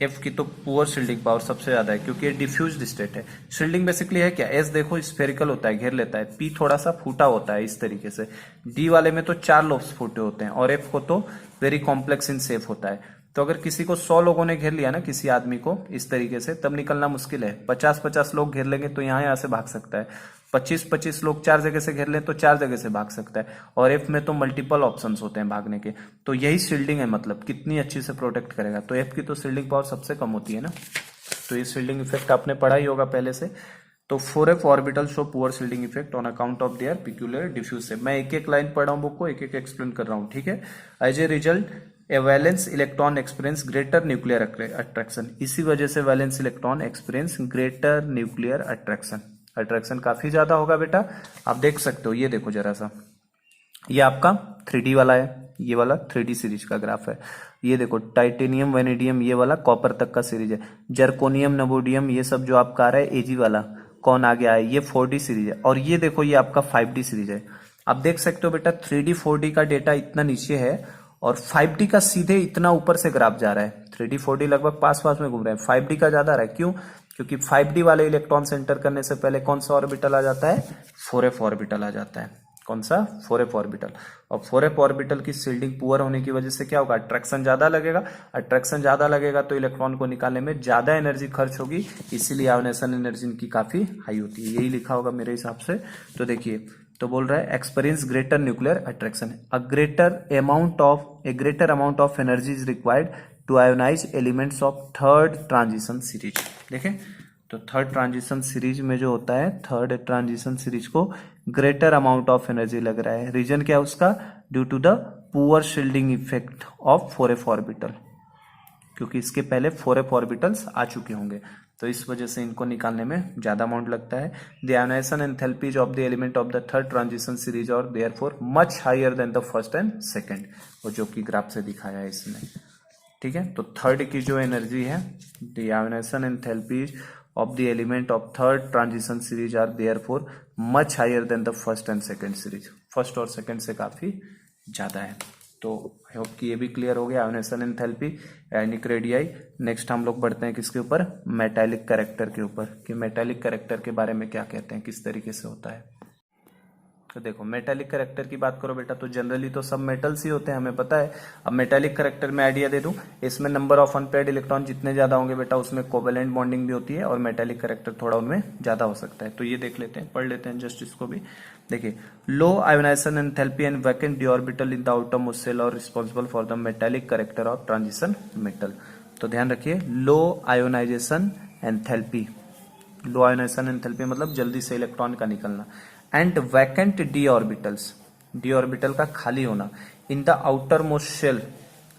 एफ की तो पुअर शील्डिंग पावर सबसे ज्यादा है क्योंकि ये डिफ्यूज्ड स्टेट है। शील्डिंग बेसिकली है क्या, एस देखो स्फेरिकल होता है, घेर लेता है, पी थोड़ा सा फूटा होता है इस तरीके से, डी वाले में तो 4 लोब्स फूटे होते हैं, और एफ को तो वेरी कॉम्प्लेक्स इन शेप होता है। तो अगर किसी को 100 लोगों ने घेर लिया ना, किसी आदमी को इस तरीके से, तब निकलना मुश्किल है। 50-50 लोग घेर लेंगे तो यहाँ से भाग सकता है, 25-25 लोग 4 जगह से घेर लें तो 4 जगह से भाग सकता है, और एफ में तो मल्टीपल ऑप्शंस होते हैं भागने के। तो यही शील्डिंग है, मतलब कितनी अच्छी से प्रोटेक्ट करेगा। तो एफ की तो शील्डिंग पावर सबसे कम होती है ना, तो ये शील्डिंग इफेक्ट आपने पढ़ा ही होगा पहले से। तो 4f orbital show poor shielding effect on account of their peculiar diffuse shape. मैं एक एक लाइन पढ़ रहा हूँ बुक को, एक एक एक्सप्लेन कर रहा हूँ, ठीक है। As a result a valence electron experience greater nuclear attraction, इसी वजह से valence electron experience greater nuclear attraction, attraction काफी ज्यादा होगा बेटा। आप देख सकते हो, ये देखो जरा सा, ये आपका 3D वाला है, ये वाला 3D सीरीज का ग्राफ है। ये देखो टाइटेनियम वेनेडियम ये वाला कॉपर तक का सीरीज है। जर्कोनियम नवोडियम ये सब जो आपका आ रहा है एजी वाला कौन आ गया है, ये 4D सीरीज है। और ये देखो ये आपका 5D सीरीज है। आप देख सकते हो बेटा 3D 4D का डेटा इतना नीचे है और 5D का सीधे इतना ऊपर से ग्राफ जा रहा है। 3D 4D लगभग पास पास में घूम रहे हैं, 5D का ज्यादा आ रहा है। क्यों? क्योंकि 5D वाले इलेक्ट्रॉन से एंटर करने से पहले कौन सा ऑर्बिटल आ जाता है, 4f ऑर्बिटल आ जाता है। कौन सा? 4f orbital. और 4f ऑर्बिटल की शील्डिंग पुअर होने की वजह से क्या होगा, अट्रैक्शन ज्यादा लगेगा। अट्रैक्शन ज्यादा लगेगा तो इलेक्ट्रॉन को निकालने में ज्यादा एनर्जी खर्च होगी, इसीलिए आयोनाइजेशन एनर्जी इनकी काफी हाई होती है। यही लिखा होगा मेरे हिसाब से। तो देखिए तो बोल रहा है experience greater nuclear attraction, a greater amount of energy is required to ionize elements of third transition series. देखें तो थर्ड ट्रांजिशन सीरीज में जो होता है, थर्ड ट्रांजिशन सीरीज को ग्रेटर अमाउंट ऑफ एनर्जी लग रहा है। रीजन क्या है उसका? Due to the poor shielding effect of 4f orbital, क्योंकि इसके पहले 4f ऑर्बिटल्स आ चुके होंगे, तो इस वजह से इनको निकालने में ज्यादा अमाउंट लगता है। The ionization enthalpies of the element of the third transition series are therefore much higher than the first and second, वो जो कि ग्राफ से दिखाया है इसमें। ठीक है, तो थर्ड की जो एनर्जी है, the ionization enthalpies of the element of third transition series are therefore much higher than the first and second series, first और सेकंड से काफी ज्यादा है। तो आई होप कि ये भी क्लियर हो गया ionisation enthalpy, ionic radii. Next हम लोग बढ़ते हैं किसके ऊपर, मेटालिक कैरेक्टर के ऊपर, कि मेटालिक कैरेक्टर के बारे में क्या कहते हैं, किस तरीके से होता है। तो देखो मेटालिक कैरेक्टर की बात करो बेटा तो जनरली तो सब मेटल्स ही होते हैं, हमें पता है। अब मेटालिक कैरेक्टर में आइडिया दे दूं, इसमें नंबर ऑफ अनपेयर्ड इलेक्ट्रॉन जितने ज्यादा होंगे बेटा उसमें कोवेलेंट बॉन्डिंग भी होती है और मेटालिक कैरेक्टर थोड़ा उनमें ज्यादा हो सकता है। तो ये देख लेते हैं, पढ़ लेते हैं जस्ट इसको भी। देखिए low ionization enthalpy and vacant d orbital in the outermost shell are responsible for the metallic character of transition metal. तो ध्यान रखिए low ionization enthalpy, low ionization enthalpy मतलब जल्दी से इलेक्ट्रॉन का निकलना, and vacant d orbitals, d orbital का खाली होना, in the outermost shell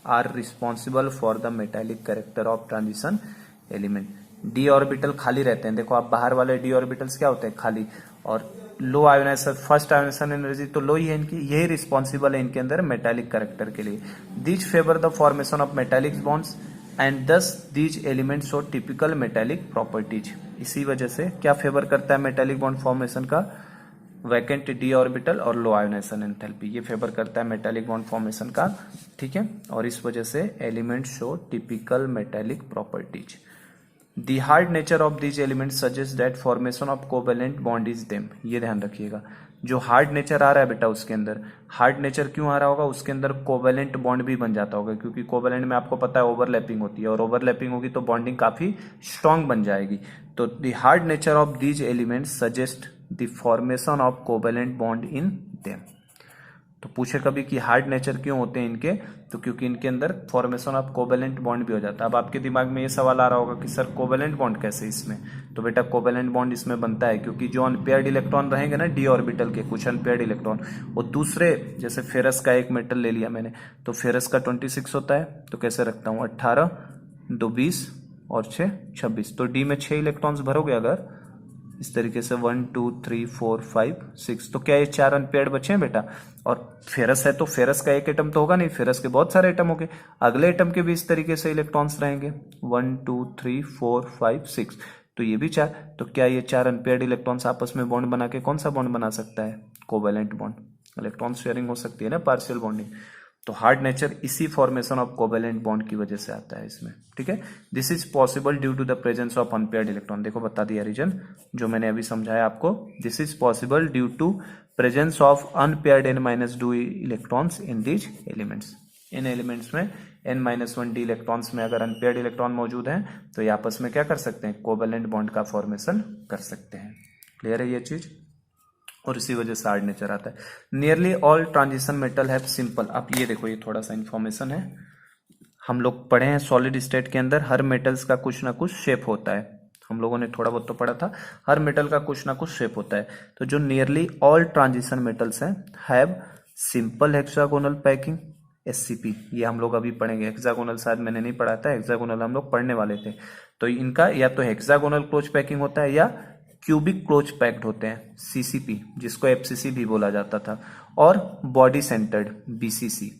are responsible for the metallic character of transition element. D orbital खाली रहते हैं, देखो आप बाहर वाले डी ऑर्बिटल्स क्या होते हैं, खाली। और low ionisation, first ionization energy तो लो ही है इनकी, यही रिस्पॉन्सिबल है इनके अंदर मेटालिक कैरेक्टर के लिए। These favour the formation of metallic bonds and thus these elements show typical metallic properties. इसी वजह से क्या फेवर करता है मेटालिक बॉन्ड फॉर्मेशन का, वैकेंट डी ऑर्बिटल और लो आयोनाइजेशन एंथैल्पी, ये फेवर करता है मेटालिक बॉन्ड फॉर्मेशन का। ठीक है, और इस वजह से element show typical metallic properties. The hard nature of these element suggest that formation of covalent bond is them. ये ध्यान रखिएगा, जो हार्ड नेचर आ रहा है बेटा उसके अंदर, हार्ड नेचर क्यों आ रहा होगा, उसके अंदर कोवेलेंट बॉन्ड भी बन जाता होगा, क्योंकि कोवेलेंट में आपको पता है ओवरलैपिंग होती है, और ओवरलैपिंग होगी तो बॉन्डिंग काफी स्ट्रांग बन जाएगी। तो the hard nature of these elements suggest the formation of covalent bond in them. तो पूछे कभी कि हार्ड नेचर क्यों होते हैं इनके, तो क्योंकि इनके अंदर फॉर्मेशन ऑफ कोवेलेंट बॉन्ड भी हो जाता है। अब आपके दिमाग में ये सवाल आ रहा होगा कि सर कोवेलेंट बॉन्ड कैसे इसमें, तो बेटा कोवेलेंट बॉन्ड इसमें बनता है क्योंकि जो अनपेयर्ड इलेक्ट्रॉन रहेंगे ना डी ऑर्बिटल के, कुछ अनपेयर्ड इलेक्ट्रॉन, वो दूसरे, जैसे फेरस का एक मेटल ले लिया मैंने, तो फेरस का 26 होता है, तो कैसे रखता हूं 18, 2 20 और 6 26, तो डी में 6 इलेक्ट्रॉन्स भरोगे अगर इस तरीके से 1 2 3 4 5 6, तो क्या ये 4 अनपेयर्ड बचे हैं बेटा। और फेरस है तो फेरस का एक एटम तो होगा नहीं, फेरस के बहुत सारे एटम होंगे, अगले एटम के भी इस तरीके से इलेक्ट्रॉन्स रहेंगे 1 2 3 4 5 6, तो ये भी 4, तो क्या ये 4 अनपेयर्ड इलेक्ट्रॉन्स आपस में बॉन्ड बना के कौन सा बॉन्ड बना सकता है, कोवेलेंट बॉन्ड, इलेक्ट्रॉन शेयरिंग हो सकती है ना, पार्शियल बॉन्डिंग। तो हार्ड नेचर इसी फॉर्मेशन ऑफ कोवेलेंट बॉन्ड की वजह से आता है इसमें। ठीक है, this is possible due to the presence of unpaired electron, देखो बता दिया रीजन जो मैंने अभी समझाया आपको, this is possible due to presence of unpaired n-2 electrons in these elements. इन एलिमेंट्स में n-1 डी इलेक्ट्रॉन्स में अगर अनपेयर्ड इलेक्ट्रॉन मौजूद हैं तो ये आपस में क्या कर सकते हैं, कोवेलेंट बॉन्ड का फॉर्मेशन कर सकते हैं। क्लियर है ये चीज, और इसी वजह से हार्ड नेचर आता है। Nearly all transition metal have simple, अब ये देखो ये थोड़ा सा इंफॉर्मेशन है, हम लोग पढ़े हैं सॉलिड स्टेट के अंदर हर मेटल्स का कुछ ना कुछ शेप होता है, हम लोगों ने थोड़ा बहुत तो पढ़ा था, हर मेटल का कुछ ना कुछ शेप होता है। तो जो नियरली ऑल ट्रांजिशन मेटल्स हैं have simple hexagonal packing, SCP, ये हम लोग अभी पढ़ेंगे, हेक्सागोनल शायद मैंने नहीं पढ़ा था, हेक्सागोनल हम लोग पढ़ने वाले थे। तो इनका या तो हेक्सागोनल क्लोज पैकिंग होता है या क्यूबिक क्लोज पैक्ड होते हैं सीसीपी, जिसको एफसीसी भी बोला जाता था, और body centred BCC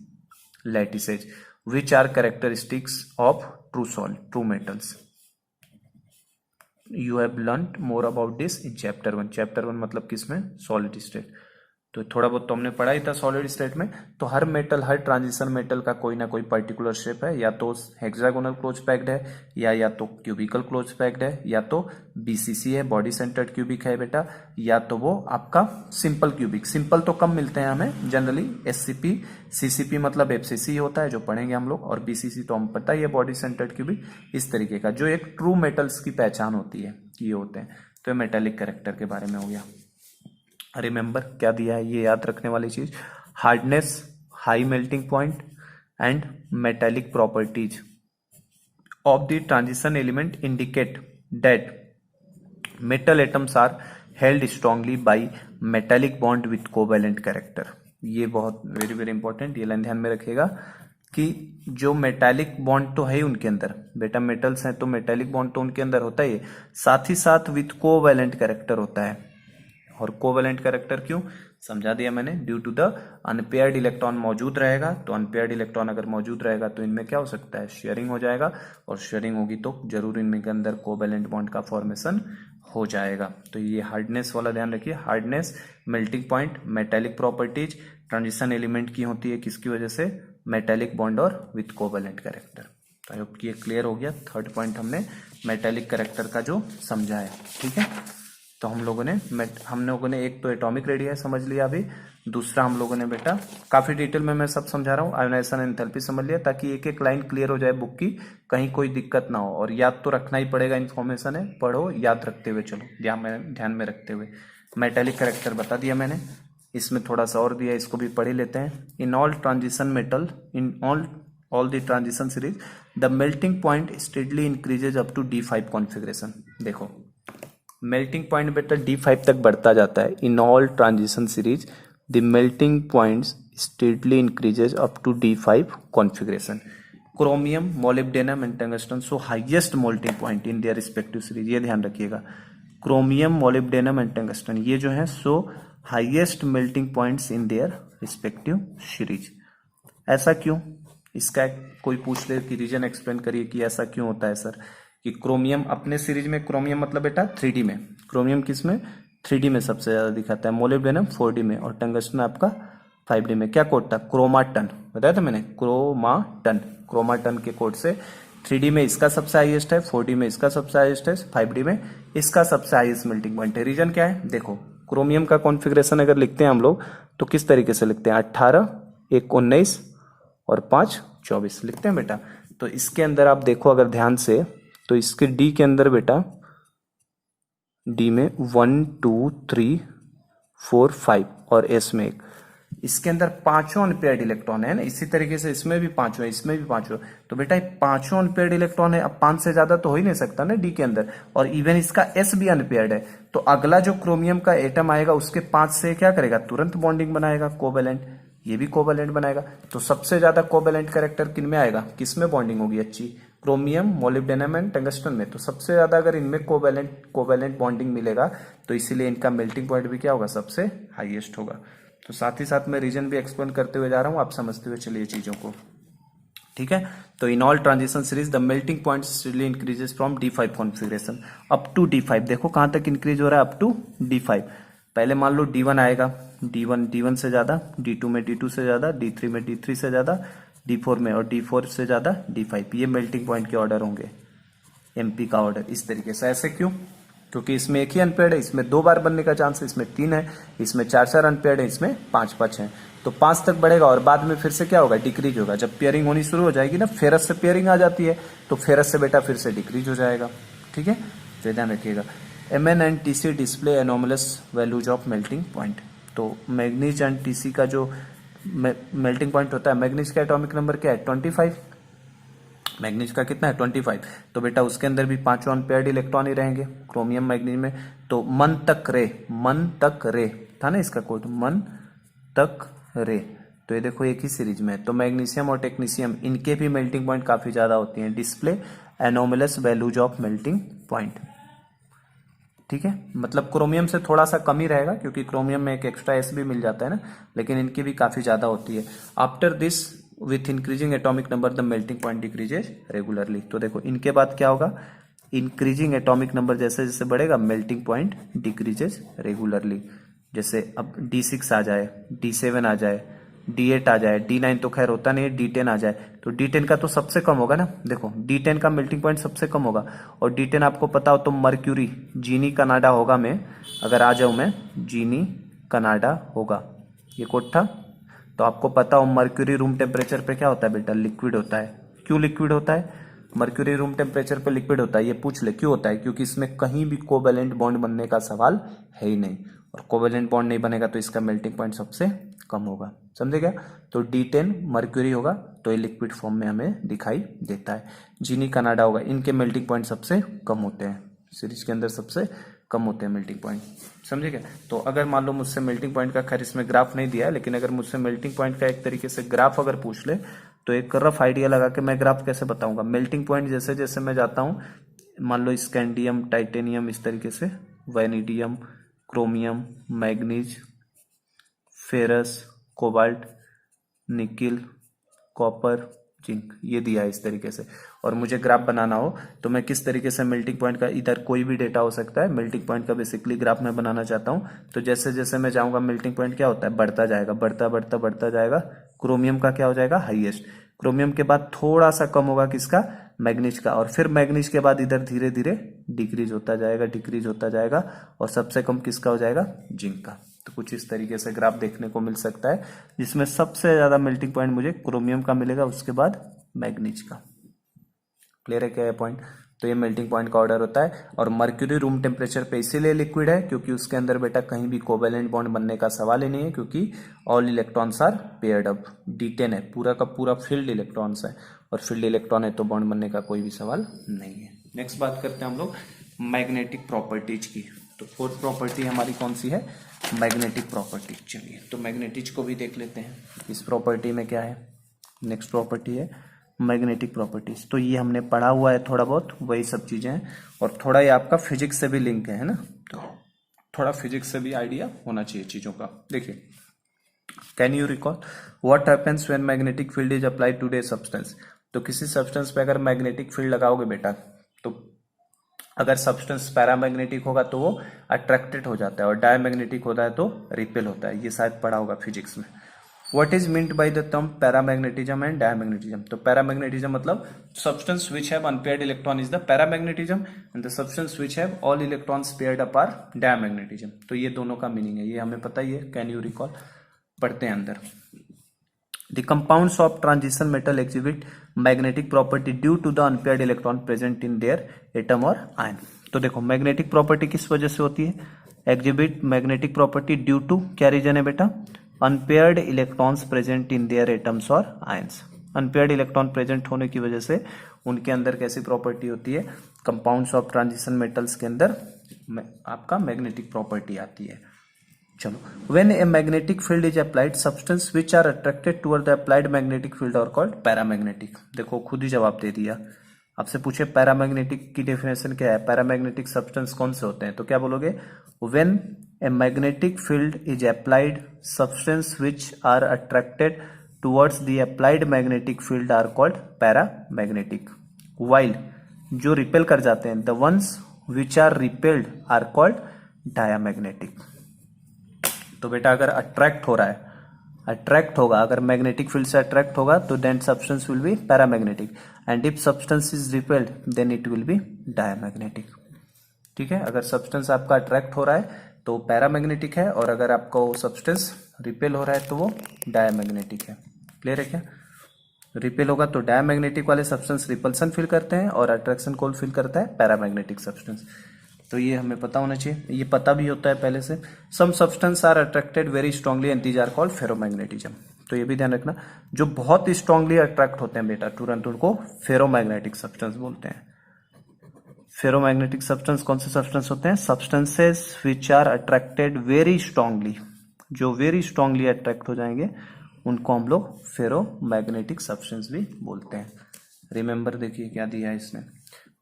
lattices, which are characteristics of true metals. You have learned more about this in chapter 1। Chapter 1 मतलब किसमें? Solid state. तो थोड़ा बहुत तो हमने पढ़ा ही था सॉलिड स्टेट में। तो हर मेटल, हर ट्रांजिशन मेटल का कोई ना कोई पर्टिकुलर शेप है, या तो हेक्सागोनल क्लोज पैक्ड है, या तो क्यूबिकल क्लोज पैक्ड है, या तो बीसीसी है, बॉडी सेंटर्ड क्यूबिक है बेटा, या तो वो आपका सिंपल क्यूबिक। सिंपल तो कम मिलते हैं हमें जनरली, एससीपी, सीसीपी मतलब एफसीसी होता है जो पढ़ेंगे हम लोग, और बीसीसी तो हम पता ही है, बॉडी सेंटर्ड क्यूबिक। इस तरीके का जो एक ट्रू मेटल्स की पहचान होती है ये होते हैं। तो मेटेलिक कैरेक्टर के बारे में हो गया। रिमेंबर क्या दिया है ये याद रखने वाली चीज, hardness, high melting point and metallic properties of the transition element indicate that metal atoms are held strongly by metallic bond with covalent character. ये बहुत वेरी वेरी इंपॉर्टेंट, ये लाइन ध्यान में रखिएगा कि जो मेटालिक बॉन्ड तो है उनके अंदर बेटा, मेटल्स हैं तो मेटालिक बॉन्ड तो उनके अंदर होता ही है, साथ ही साथ विथ कोवैलेंट कैरेक्टर होता है। और कोवैलेंट कैरेक्टर क्यों समझा दिया मैंने, due to the unpaired electron मौजूद रहेगा। तो अनपेयर्ड इलेक्ट्रॉन अगर मौजूद रहेगा तो इनमें क्या हो सकता है? शेयरिंग हो जाएगा, और शेयरिंग होगी तो जरूर इनमें के अंदर कोवैलेंट बॉन्ड का फॉर्मेशन हो जाएगा। तो ये हार्डनेस वाला ध्यान रखिए, hardness, melting point, metallic properties transition element की होती है किसकी वजह से? मेटेलिक बॉन्ड और विथ कोवैलेंट कैरेक्टर। तो आई होप कि ये क्लियर हो गया। थर्ड पॉइंट हमने मेटेलिक कैरेक्टर का जो समझा है, ठीक है। तो हम लोगों ने एक तो एटॉमिक रेडियस समझ लिया अभी, दूसरा हम लोगों ने बेटा काफी डिटेल में मैं सब समझा रहा हूँ, आयोनाइजेशन एंथैल्पी समझ लिया, ताकि एक एक लाइन क्लियर हो जाए बुक की, कहीं कोई दिक्कत ना हो। और याद तो रखना ही पड़ेगा, इन्फॉर्मेशन है, पढ़ो याद रखते हुए चलो, ध्यान में रखते हुए। मेटेलिक कैरेक्टर बता दिया मैंने, इसमें थोड़ा सा और दिया, इसको भी पढ़ ही लेते हैं। In all transition metal, in all the transition series the melting point steadily increases up to D5 configuration. देखो मेल्टिंग पॉइंट बेटा D5 तक बढ़ता जाता है। In all transition series the melting points steadily increases up to D5 configuration. Chromium, molybdenum and tungsten so highest melting point in their respective series, ये ध्यान रखिएगा। Chromium, molybdenum and tungsten ये जो है सो highest melting points in their respective series. ऐसा क्यों? इसका कोई पूछ ले कि रीजन एक्सप्लेन करिए कि ऐसा क्यों होता है सर, कि क्रोमियम अपने सीरीज में, क्रोमियम मतलब बेटा 3D में, क्रोमियम किस में? 3D में सबसे ज्यादा दिखाता है, मोलिब्डेनम 4D में, और टंगस्टन आपका 5D में। क्या कोड था? क्रोमाटन, बताया था मैंने, क्रोमाटन के कोड से 3D में इसका सबसे हाईएस्ट है, 4D में इसका सबसे हाईएस्ट है, 5D में इसका सबसे हाईएस्ट मेल्टिंग पॉइंट है। रीजन क्या है? देखो क्रोमियम का कॉन्फ़िगरेशन अगर लिखते हैं हम लोग तो किस तरीके से लिखते हैं? 18, 1 19 और 5 24 लिखते हैं बेटा। तो इसके अंदर आप देखो अगर ध्यान से, तो इसके डी के अंदर बेटा, डी में 1 2 3 4 5 और एस में 1, इसके अंदर पांचों अनपेयर्ड इलेक्ट्रॉन है ना। इसी तरीके से इसमें भी पांचों है, इसमें भी पांचों, तो बेटा पांचों अनपेयर्ड इलेक्ट्रॉन है। अब 5 से ज्यादा तो हो ही नहीं सकता ना डी के अंदर, और इवन इसका एस भी अनपेयर्ड है। तो अगला जो क्रोमियम का एटम आएगा उसके 5 से क्या करेगा? तुरंत बॉन्डिंग बनाएगा, कोवैलेंट, ये भी कोवैलेंट बनाएगा। तो सबसे ज्यादा कोवैलेंट कैरेक्टर किन में आएगा? किस में बॉन्डिंग होगी अच्छी? क्रोमियम, मोलिब्डेनम एंड टंगस्टन में। तो सबसे ज्यादा अगर इनमें कोवैलेंट बॉन्डिंग मिलेगा तो इसीलिए इनका मेल्टिंग पॉइंट भी क्या होगा? सबसे हाईएस्ट होगा। तो साथ ही साथ मैं रीजन भी एक्सप्लेन करते हुए जा रहा हूं, आप समझते हुए चलिए चीजों को, ठीक है। तो in all transition series the melting point steadily increases from D5 configuration up to D5। देखो कहां तक इंक्रीज हो रहा है? Up to D5। पहले मान लो D1 आएगा, D1 से ज्यादा, D2 में D2 से ज्यादा, D3 में D3 से ज्यादा, D4 में, और D4 से ज्यादा D5। ये मेल्टिंग पॉइंट के ऑर्डर होंगे, MP का ऑर्डर इस तरीके से। ऐसे क्यों? क्योंकि इसमें एक ही अनपेयर्ड है, इसमें 2 बार बनने का चांस है, इसमें 3 है, इसमें 4 अनपेयर्ड है, इसमें 5 है। तो 5 तक बढ़ेगा और बाद में फिर से क्या होगा? डिक्रीज होगा। जब पेयरिंग होनी शुरू हो जाएगी ना, फेरस से पेयरिंग आ जाती है, तो फेरस से बेटा फिर से डिक्रीज हो जाएगा, ठीक है। तो ध्यान रखिएगा। Mn and Tc display anomalous values of melting point. तो मैग्नीज एंड Tc का जो मेल्टिंग पॉइंट होता है, मैग्नीज का एटॉमिक नंबर क्या है? 25। मैग्नीज का कितना है? 25। तो बेटा उसके अंदर भी 5 अनपेयर्ड इलेक्ट्रॉन ही रहेंगे, क्रोमियम मैग्नीज में। तो मन तक रे था ना इसका कोड, मन तक रे। तो ये देखो एक ही सीरीज में। तो मैग्नीशियम और टेक्नीशियम इनके भी मेल्टिंग पॉइंट काफी ज्यादा होती हैं। Display anomalous values of melting point. ठीक है, मतलब क्रोमियम से थोड़ा सा कम ही रहेगा क्योंकि क्रोमियम में एक एक्स्ट्रा एस भी मिल जाता है ना, लेकिन इनकी भी काफी ज्यादा होती है। After this with increasing atomic number the melting point decreases regularly. तो देखो इनके बाद क्या होगा, इंक्रीजिंग एटॉमिक नंबर जैसे जैसे बढ़ेगा मेल्टिंग पॉइंट डिक्रीजेज रेगुलरली। जैसे अब D6 आ जाए, D7 आ जाए, D8 आ जाए, D9 तो खैर होता नहीं है, D10 आ जाए, तो D10 का तो सबसे कम होगा ना। देखो D10 का मेल्टिंग पॉइंट सबसे कम होगा, और D10 आपको पता हो तो मर्क्यूरी, जीनी कनाडा होगा में, अगर आ जाऊं मैं, जीनी कनाडा होगा, ये कोड था। तो आपको पता हो मर्क्यूरी रूम टेम्परेचर पे क्या होता है बेटा, लिक्विड होता है। क्यों लिक्विड होता है, मर्क्यूरी रूम टेम्परेचर पे लिक्विड होता है, ये पूछ ले क्यों होता है, क्योंकि इसमें कहीं भी कोवेलेंट बॉन्ड बनने का सवाल है ही नहीं, और कोवेलेंट बॉन्ड नहीं बनेगा तो इसका मेल्टिंग पॉइंट सबसे कम होगा, समझे क्या। तो D10 मर्क्यूरी होगा तो ये लिक्विड फॉर्म में हमें दिखाई देता है। जीनी कनाडा होगा, इनके मेल्टिंग पॉइंट सबसे कम होते हैं, सीरीज के अंदर सबसे कम होते हैं मेल्टिंग पॉइंट, समझे क्या। तो अगर मान लो मुझसे मेल्टिंग पॉइंट का, खैर इसमें ग्राफ नहीं दिया है, लेकिन अगर मुझसे मेल्टिंग पॉइंट का एक तरीके से ग्राफ अगर पूछ ले तो एक रफ आइडिया लगा के मैं ग्राफ कैसे बताऊंगा। मेल्टिंग पॉइंट जैसे जैसे मैं जाता हूँ, मान लो स्कैंडियम, टाइटेनियम, इस तरीके से, vanadium, chromium, manganese, ferrous, cobalt, nickel, copper, zinc, ये दिया है इस तरीके से। और मुझे ग्राफ बनाना हो तो मैं किस तरीके से मेल्टिंग पॉइंट का, इधर कोई भी डेटा हो सकता है, मेल्टिंग पॉइंट का बेसिकली ग्राफ मैं बनाना चाहता हूं, तो जैसे जैसे मैं जाऊंगा मेल्टिंग पॉइंट क्या होता है, बढ़ता जाएगा, बढ़ता बढ़ता बढ़ता जाएगा। क्रोमियम का क्या हो जाएगा, हाईएस्ट। क्रोमियम के बाद थोड़ा सा कम होगा किसका, मैग्नीज का, और फिर मैग्नीज के बाद इधर धीरे धीरे डिक्रीज होता जाएगा, डिक्रीज होता जाएगा, और सबसे कम किसका हो जाएगा, जिंक का। तो कुछ इस तरीके से ग्राफ देखने को मिल सकता है, जिसमें सबसे ज्यादा मेल्टिंग पॉइंट मुझे क्रोमियम का मिलेगा, उसके बाद मैग्नीज का। क्लियर है क्या ये पॉइंट। तो ये मेल्टिंग पॉइंट का ऑर्डर होता है, और मर्क्यूरी रूम टेम्परेचर पे इसीलिए लिक्विड है क्योंकि उसके अंदर बेटा कहीं भी कोवेलेंट बॉन्ड बनने का सवाल ही नहीं है, क्योंकि all electrons are paired up. D10 है, पूरा का पूरा फील्ड इलेक्ट्रॉन्स है, और फील्ड इलेक्ट्रॉन है तो बॉन्ड बनने का कोई भी सवाल नहीं है। नेक्स्ट बात करते हैं हम लोग मैग्नेटिक प्रॉपर्टीज की। तो फोर्थ प्रॉपर्टी हमारी कौन सी है, मैग्नेटिक प्रॉपर्टी। चलिए तो मैग्नेटिज को भी देख लेते हैं, इस प्रॉपर्टी में क्या है। नेक्स्ट प्रॉपर्टी है मैग्नेटिक प्रॉपर्टीज। तो ये हमने पढ़ा हुआ है थोड़ा बहुत, वही सब चीजें हैं, और थोड़ा ये आपका फिजिक्स से भी लिंक है ना, तो थोड़ा फिजिक्स से भी आइडिया होना चाहिए चीजों का। देखिए, can you recall what happens when magnetic field is applied to a substance. तो किसी सब्सटेंस पे अगर मैग्नेटिक फील्ड लगाओगे बेटा, तो अगर सब्सटेंस पैरामैग्नेटिक होगा तो वो अट्रैक्टेड हो जाता है, और डायमैग्नेटिक होता है तो रिपेल होता है। ये शायद पढ़ा होगा फिजिक्स में। What is meant by the term paramagnetism and diamagnetism? तो paramagnetism मतलब substance which have unpaired electron is the paramagnetism, and the substance which have all electrons paired up are diamagnetism. तो ये दोनों का मीनिंग है, ये हमें पता ही है। कैन यू रिकॉल, पढ़ते हैं अंदर। The compounds of transition metal exhibit magnetic property due to the unpaired electron present in their atom or ion. तो देखो मैग्नेटिक प्रॉपर्टी किस वजह से होती है, exhibit magnetic property due to, क्या रीजन है बेटा, unpaired electrons present in their atoms और आयंस। अनपेयर्ड इलेक्ट्रॉन प्रेजेंट होने की वजह से उनके अंदर कैसी प्रॉपर्टी होती है, कंपाउंड्स ऑफ ट्रांजिशन मेटल्स के अंदर आपका मैग्नेटिक प्रॉपर्टी आती है। चलो, when a magnetic field is applied, substance which are attracted toward the applied magnetic field are called paramagnetic. देखो खुद ही जवाब दे दिया। आपसे पूछे पैरामैग्नेटिक की डेफिनेशन क्या है, पैरामैग्नेटिक सब्सटेंस कौन से होते हैं, तो क्या बोलोगे, when a magnetic field is applied, substance which are attracted towards the applied magnetic field are called paramagnetic. While, जो रिपेल कर जाते हैं, the ones which are repelled are called diamagnetic. तो बेटा अगर अट्रैक्ट हो रहा है, अट्रैक्ट होगा, अगर मैग्नेटिक फील्ड से अट्रैक्ट होगा तो then substance will be paramagnetic, and if substance is repelled then it will be diamagnetic. ठीक है, अगर सब्सटेंस आपका अट्रैक्ट हो रहा है तो पैरामैग्नेटिक है, और अगर आपका वो सब्सटेंस रिपेल हो रहा है तो वो डायामैग्नेटिक है। क्लियर है क्या। रिपेल होगा तो डायामैग्नेटिक वाले सब्सटेंस रिपल्सन फील करते हैं, और अट्रैक्शन कौन फील करता है, पैरामैग्नेटिक सब्सटेंस। तो ये हमें पता होना चाहिए, ये पता भी होता है पहले से। Some substance are attracted very strongly and these are called ferromagnetism. तो ये भी ध्यान रखना, जो बहुत ही स्ट्रांगली अट्रैक्ट होते हैं बेटा तुरंत, उनको फेरोमैग्नेटिक सब्सटेंस बोलते हैं। फेरोमैग्नेटिक सब्सटेंस कौन से सब्सटेंस होते हैं, substances which are attracted very strongly, जो वेरी स्ट्रांगली अट्रैक्ट हो जाएंगे उनको हम लोग फेरोमैग्नेटिक सब्सटेंस भी बोलते हैं। रिमेंबर देखिए क्या दिया है इसने,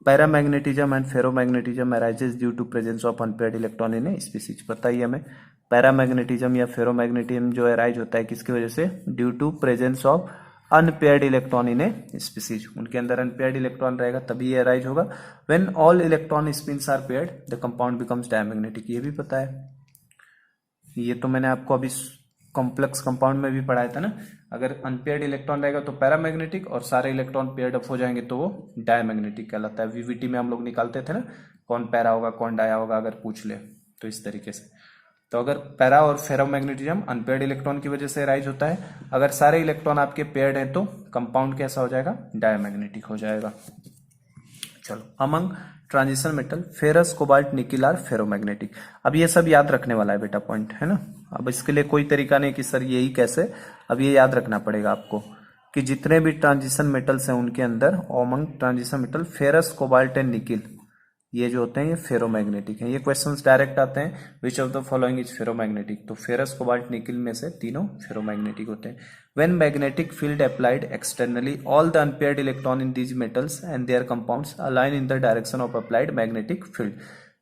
paramagnetism and ferromagnetism arises due to presence of unpaired electron in a species. पता ही हमें पैरामैग्नेटिज्म या फेरोमैग्नेटिज्म जो अराइज होता है किसकी वजह से, due to presence of unpaired electron in a species. उनके अंदर अनपेयर्ड इलेक्ट्रॉन रहेगा तभी ये अराइज होगा। When all electron spins are paired the compound becomes diamagnetic. ये भी पता है, ये तो मैंने आपको अभी कॉम्प्लेक्स कंपाउंड में भी पढ़ाया था ना। अगर अनपेयर्ड इलेक्ट्रॉन रहेगा तो पैरामैग्नेटिक और सारे इलेक्ट्रॉन पेयर्ड अप हो जाएंगे तो वो डायमैग्नेटिक कहलाता है। वीवीटी में हम लोग निकालते थे ना कौन पैरा होगा कौन डाया होगा, अगर पूछ ले तो इस तरीके से। तो अगर पैरा और फेरोमैग्नेटिज्म अनपेयर्ड इलेक्ट्रॉन की वजह से राइज होता है, अगर सारे इलेक्ट्रॉन आपके पेयर्ड हैं तो कंपाउंड कैसा हो जाएगा, डायमैग्नेटिक हो जाएगा। चलो, among transition metal ferrous cobalt nickel are ferromagnetic. अब ये सब याद रखने वाला है बेटा, पॉइंट है ना। अब इसके लिए कोई तरीका नहीं कि सर यही कैसे, अब ये याद रखना पड़ेगा आपको कि जितने भी ट्रांजिशन मेटल्स हैं उनके अंदर among transition metal ferrous cobalt and nickel ये जो होते हैं ये फेरोमैग्नेटिक हैं। ये क्वेश्चंस डायरेक्ट आते हैं, which of the following is ferromagnetic. तो फेरस कोबाल्ट निकिल में से तीनों फेरोमैग्नेटिक होते हैं। When magnetic field applied externally all the unpaired electron in these metals and there compounds align in the direction of applied magnetic field.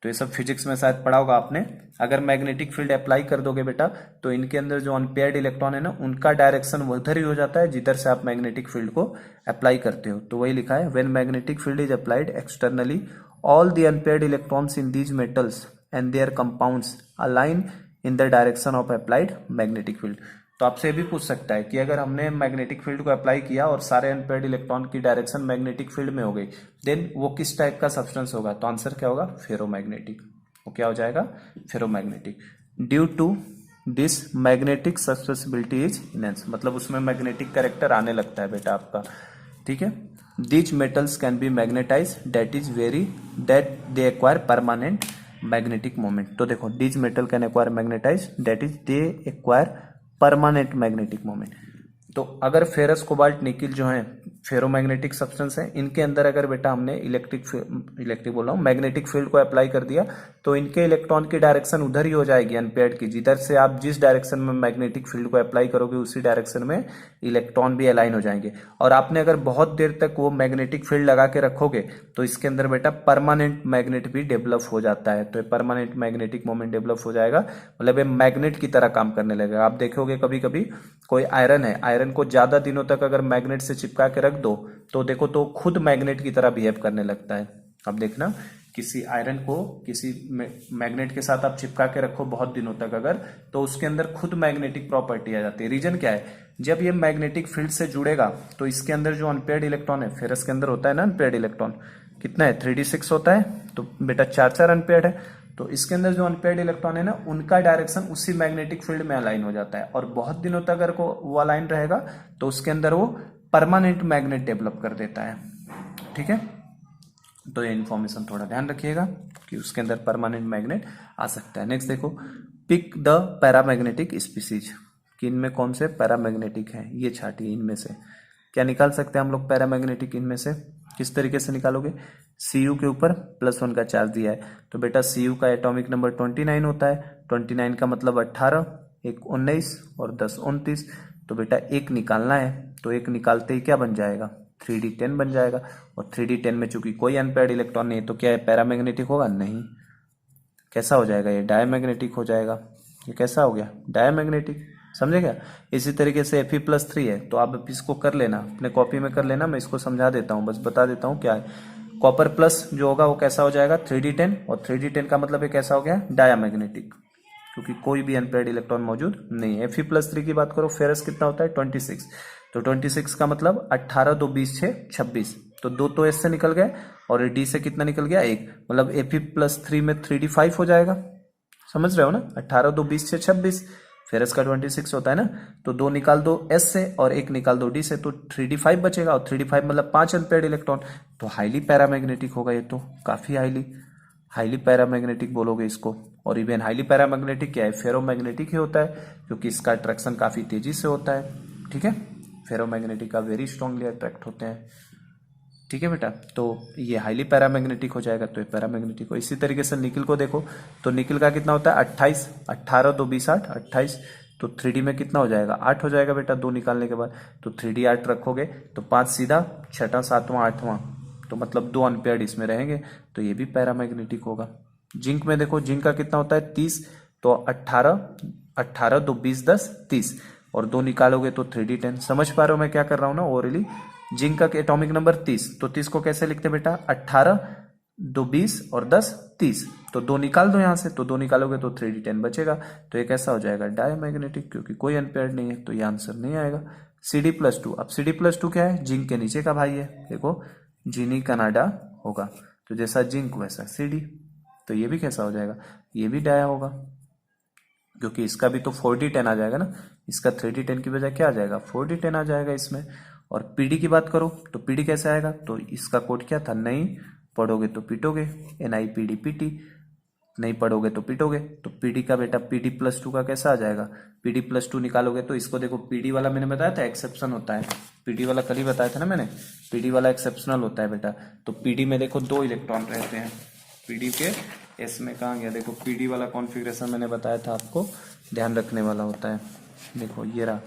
तो ये सब physics में शायद पढ़ा होगा आपने। अगर मैग्नेटिक फील्ड अप्लाई कर दोगे बेटा तो इनके अंदर जो अनपेयर्ड इलेक्ट्रॉन है ना उनका डायरेक्शन उधर ही हो जाता है जिधर से आप मैग्नेटिक फील्ड को अप्लाई करते हो। तो वही लिखा है, when magnetic field is applied externally all the unpaired electrons in these metals and their compounds align in the direction of applied magnetic field। तो आपसे भी पूछ सकता है कि अगर हमने मैग्नेटिक फील्ड को अप्लाई किया और सारे अनपेयर्ड इलेक्ट्रॉन की डायरेक्शन मैग्नेटिक फील्ड में हो गई, देन वो किस टाइप का सब्सटेंस होगा। तो आंसर क्या होगा, फेरोमैग्नेटिक। वो क्या हो जाएगा, ferromagnetic. Due to this magnetic susceptibility is enhance, मतलब उसमें मैग्नेटिक कैरेक्टर आने लगता है बेटा आपका, ठीक है। These metals can be magnetized, that they acquire permanent magnetic moment। तो देखो, these metal can acquire magnetized, that is they acquire permanent magnetic moment। तो अगर फेरस कोबाल्ट निकिल जो है फेरोमैग्नेटिक सब्सटेंस है, इनके अंदर अगर बेटा हमने इलेक्ट्रिक बोल रहा हूँ मैग्नेटिक फील्ड को अप्लाई कर दिया तो इनके इलेक्ट्रॉन की डायरेक्शन उधर ही हो जाएगी अनपेयर्ड की। जिधर से आप जिस डायरेक्शन में मैग्नेटिक फील्ड को अप्लाई करोगे उसी डायरेक्शन में इलेक्ट्रॉन भी अलाइन हो जाएंगे। और आपने अगर बहुत देर तक वो मैग्नेटिक फील्ड लगा के रखोगे तो इसके अंदर बेटा परमानेंट मैग्नेट भी डेवलप हो जाता है। तो परमानेंट मैग्नेटिक मोमेंट डेवलप हो जाएगा, मतलब ये मैग्नेट की तरह काम करने लगेगा। आप देखोगे कभी कभी कोई आयरन है, आयरन को ज्यादा दिनों तक अगर मैग्नेट से चिपका के रख दो तो देखो तो खुद मैग्नेट की तरह बिहेव करने लगता है। अब देखना, किसी आयरन को किसी मैग्नेट के साथ आप चिपका के रखो बहुत दिनों तक अगर, तो उसके अंदर खुद मैग्नेटिक प्रॉपर्टी आ जाती है। रीजन क्या है, जब ये मैग्नेटिक फील्ड से जुड़ेगा तो इसके अंदर जो अनपेयर्ड इलेक्ट्रॉन है, फेरस के अंदर होता है ना अनपेयर्ड इलेक्ट्रॉन, कितना है 3d6 होता है, तो बेटा 4 अनपेयर्ड है। तो इसके अंदर जो अनपेयर्ड इलेक्ट्रॉन है ना उनका डायरेक्शन उसी मैग्नेटिक फील्ड में अलाइन हो जाता है और बहुत दिनों तक अगर वो अलाइन रहेगा तो उसके अंदर वो परमानेंट मैग्नेट डेवलप कर देता है, ठीक है। तो ये इन्फॉर्मेशन थोड़ा ध्यान रखिएगा कि उसके अंदर परमानेंट मैग्नेट आ सकता है। नेक्स्ट देखो, पिक द पैरामैग्नेटिक स्पीसीज, कि इनमें कौन से पैरामैग्नेटिक हैं ये छाटिए। इनमें से क्या निकाल सकते हैं हम लोग पैरामैग्नेटिक, इनमें से किस तरीके से निकालोगे। Cu के ऊपर +1 का चार्ज दिया है तो बेटा Cu का एटॉमिक नंबर 29 होता है। 29 का मतलब 18, 1 19 और 10 29। तो बेटा एक निकालना है तो एक निकालते ही क्या बन जाएगा, 3d10 बन जाएगा। और 3d10 में चूंकि कोई अनपेयर्ड इलेक्ट्रॉन नहीं है तो क्या है, पैरामैग्नेटिक होगा, नहीं। कैसा हो जाएगा, ये डायमैग्नेटिक हो जाएगा। ये कैसा हो गया, डायमैग्नेटिक, समझे क्या। इसी तरीके से Fe+3 है तो आप इसको कर लेना, अपने कॉपी में कर लेना, मैं इसको समझा देता हूँ, बस बता देता हूँ क्या है। कॉपर प्लस जो होगा वो कैसा हो जाएगा, 3d10, और 3d10 का मतलब ये कैसा हो गया, डायमैग्नेटिक, क्योंकि कोई भी अनपेयर्ड इलेक्ट्रॉन मौजूद नहीं है। Fe+3 की बात करो, फेरस कितना होता है 26, तो 26 का मतलब 18 2 20 6 26, तो 2 तो S से निकल गए और D से कितना निकल गया 1, मतलब Fe+3 में 3d5 हो जाएगा, समझ रहे हो ना। 18 2 20 6 26, फेरस का 26 होता है ना, तो 2 निकाल दो S से और 1 निकाल दो D से, तो 3d5 बचेगा, और 3d5 मतलब 5 अनपेयर्ड इलेक्ट्रॉन, तो हाईली पैरामैग्नेटिक होगा ये, तो काफी हाईली पैरामैग्नेटिक बोलोगे इसको। और इवन हाईली पैरामैग्नेटिक क्या है, फेरोमैग्नेटिक ही होता है, क्योंकि इसका अट्रैक्शन काफी तेजी से होता है, ठीक है। फेरोमैग्नेटिक का वेरी स्ट्रांगली अट्रैक्ट होते हैं, ठीक है बेटा। तो ये हाईली पैरामैग्नेटिक हो जाएगा, तो ये पैरामैग्नेटिक हो। इसी तरीके से निकिल को देखो, तो निकिल का कितना होता है 28, 18 2 20 8 28, तो 3d में कितना हो जाएगा 8 हो जाएगा बेटा, 2 निकालने के बाद। तो 3d 8 रखोगे तो 5 सीधा 6 7वां 8वां, तो मतलब 2 अनपेयर्ड इसमें रहेंगे, तो ये भी पैरामैग्नेटिक होगा। जिंक में देखो, जिंक का कितना होता है 30, तो 18 2 20 10 30, और 2 निकालोगे तो 3d10। समझ पा रहे हो मैं क्या कर रहा हूँ ना ओरली। जिंक का एटॉमिक नंबर 30, तो 30 को कैसे लिखते बेटा, 18 2 20 और 10 30, तो 2 निकाल दो यहाँ से, तो 2 निकालोगे तो 3d10 बचेगा, तो ये कैसा हो जाएगा, डायमैग्नेटिक, क्योंकि कोई अनपेयर्ड नहीं है, तो ये आंसर नहीं आएगा। Cd+2, अब Cd+2 क्या है, जिंक के नीचे का भाई है, देखो जीनी कनाडा होगा, तो जैसा जिंक वैसा Cd, तो ये भी कैसा हो जाएगा, ये भी डाया होगा, क्योंकि इसका भी तो 4d10 आ जाएगा ना, इसका 3d10 की बजाय क्या आ जाएगा, 4d10 आ जाएगा इसमें। और पीडी की बात करो तो पीडी कैसे आएगा, तो इसका कोड क्या था, नहीं पढ़ोगे तो पीटोगे, NIPD नहीं पढ़ोगे तो पीटोगे, तो पीडी का बेटा PD+2 का कैसा आ जाएगा, PD+2 निकालोगे तो इसको देखो, पीडी वाला मैंने बताया था एक्सेप्शन होता है, पीडी वाला कल ही बताया था ना मैंने, पीडी वाला एक्सेप्शनल होता है बेटा। तो पीडी में देखो 2 इलेक्ट्रॉन रहते हैं, पीडी के एस में कहाँ गया, देखो पीडी वाला कॉन्फ़िगरेशन मैंने बताया था आपको, ध्यान रखने वाला होता है। देखो ये रहा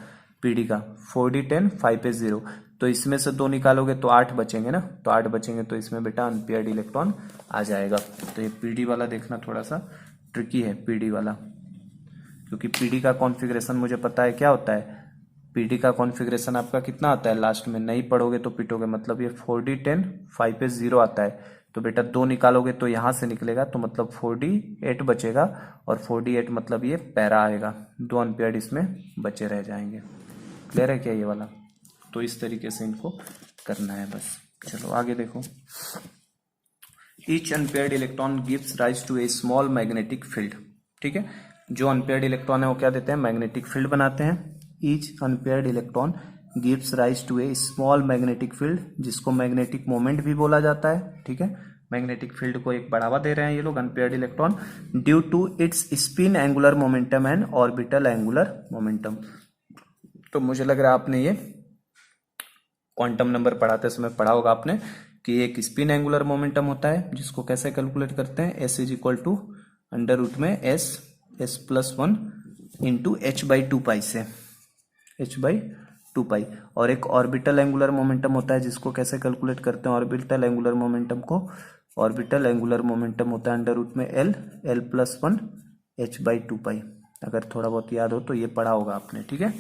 पीडी का 4d10 5s0, तो इसमें से 2 निकालोगे तो 8 बचेंगे ना, तो 8 बचेंगे, तो इसमें बेटा अनपेयर्ड इलेक्ट्रॉन आ जाएगा। तो ये पीडी वाला देखना थोड़ा सा ट्रिकी है, पीडी वाला, क्योंकि पीडी का कॉन्फ़िगरेशन मुझे पता है क्या होता है, पीडी का कॉन्फ़िगरेशन आपका कितना आता है लास्ट में, नहीं पढ़ोगे तो पिटोगे, मतलब ये 4d10 5s0 आता है, तो बेटा 2 निकालोगे तो यहां से निकलेगा, तो मतलब 4d8 बचेगा, और 4d8 मतलब ये पैरा आएगा, 2 अनपेयर्ड इसमें बचे रह जाएंगे। क्लियर है क्या ये वाला, तो इस तरीके से इनको करना है बस। चलो आगे देखो, each unpaired electron gives rise to a small magnetic field, ठीक है, जो अनपेयर्ड इलेक्ट्रॉन है वो क्या देते हैं, मैग्नेटिक फील्ड बनाते हैं। Each unpaired electron gives rise to a small magnetic field, जिसको मैग्नेटिक मोमेंट भी बोला जाता है, ठीक है, मैग्नेटिक फील्ड को एक बढ़ावा दे रहे हैं ये लोग unpaired electron, due to its spin angular momentum and orbital angular momentum. तो मुझे लग रहा है आपने ये क्वांटम नंबर पढ़ाते समय पढ़ा होगा आपने, कि एक स्पिन एंगुलर मोमेंटम होता है, जिसको कैसे कैलकुलेट करते हैं, S is equal to under root में S+1 इंटू h/2 से, h/2, और एक ऑर्बिटल एंगुलर मोमेंटम होता है, जिसको कैसे कैलकुलेट करते हैं, ऑर्बिटल एंगुलर मोमेंटम को, ऑर्बिटल एंगुलर मोमेंटम होता है अंडर रूट में L+1 h/2। अगर थोड़ा बहुत याद हो तो ये पढ़ा होगा आपने, ठीक है।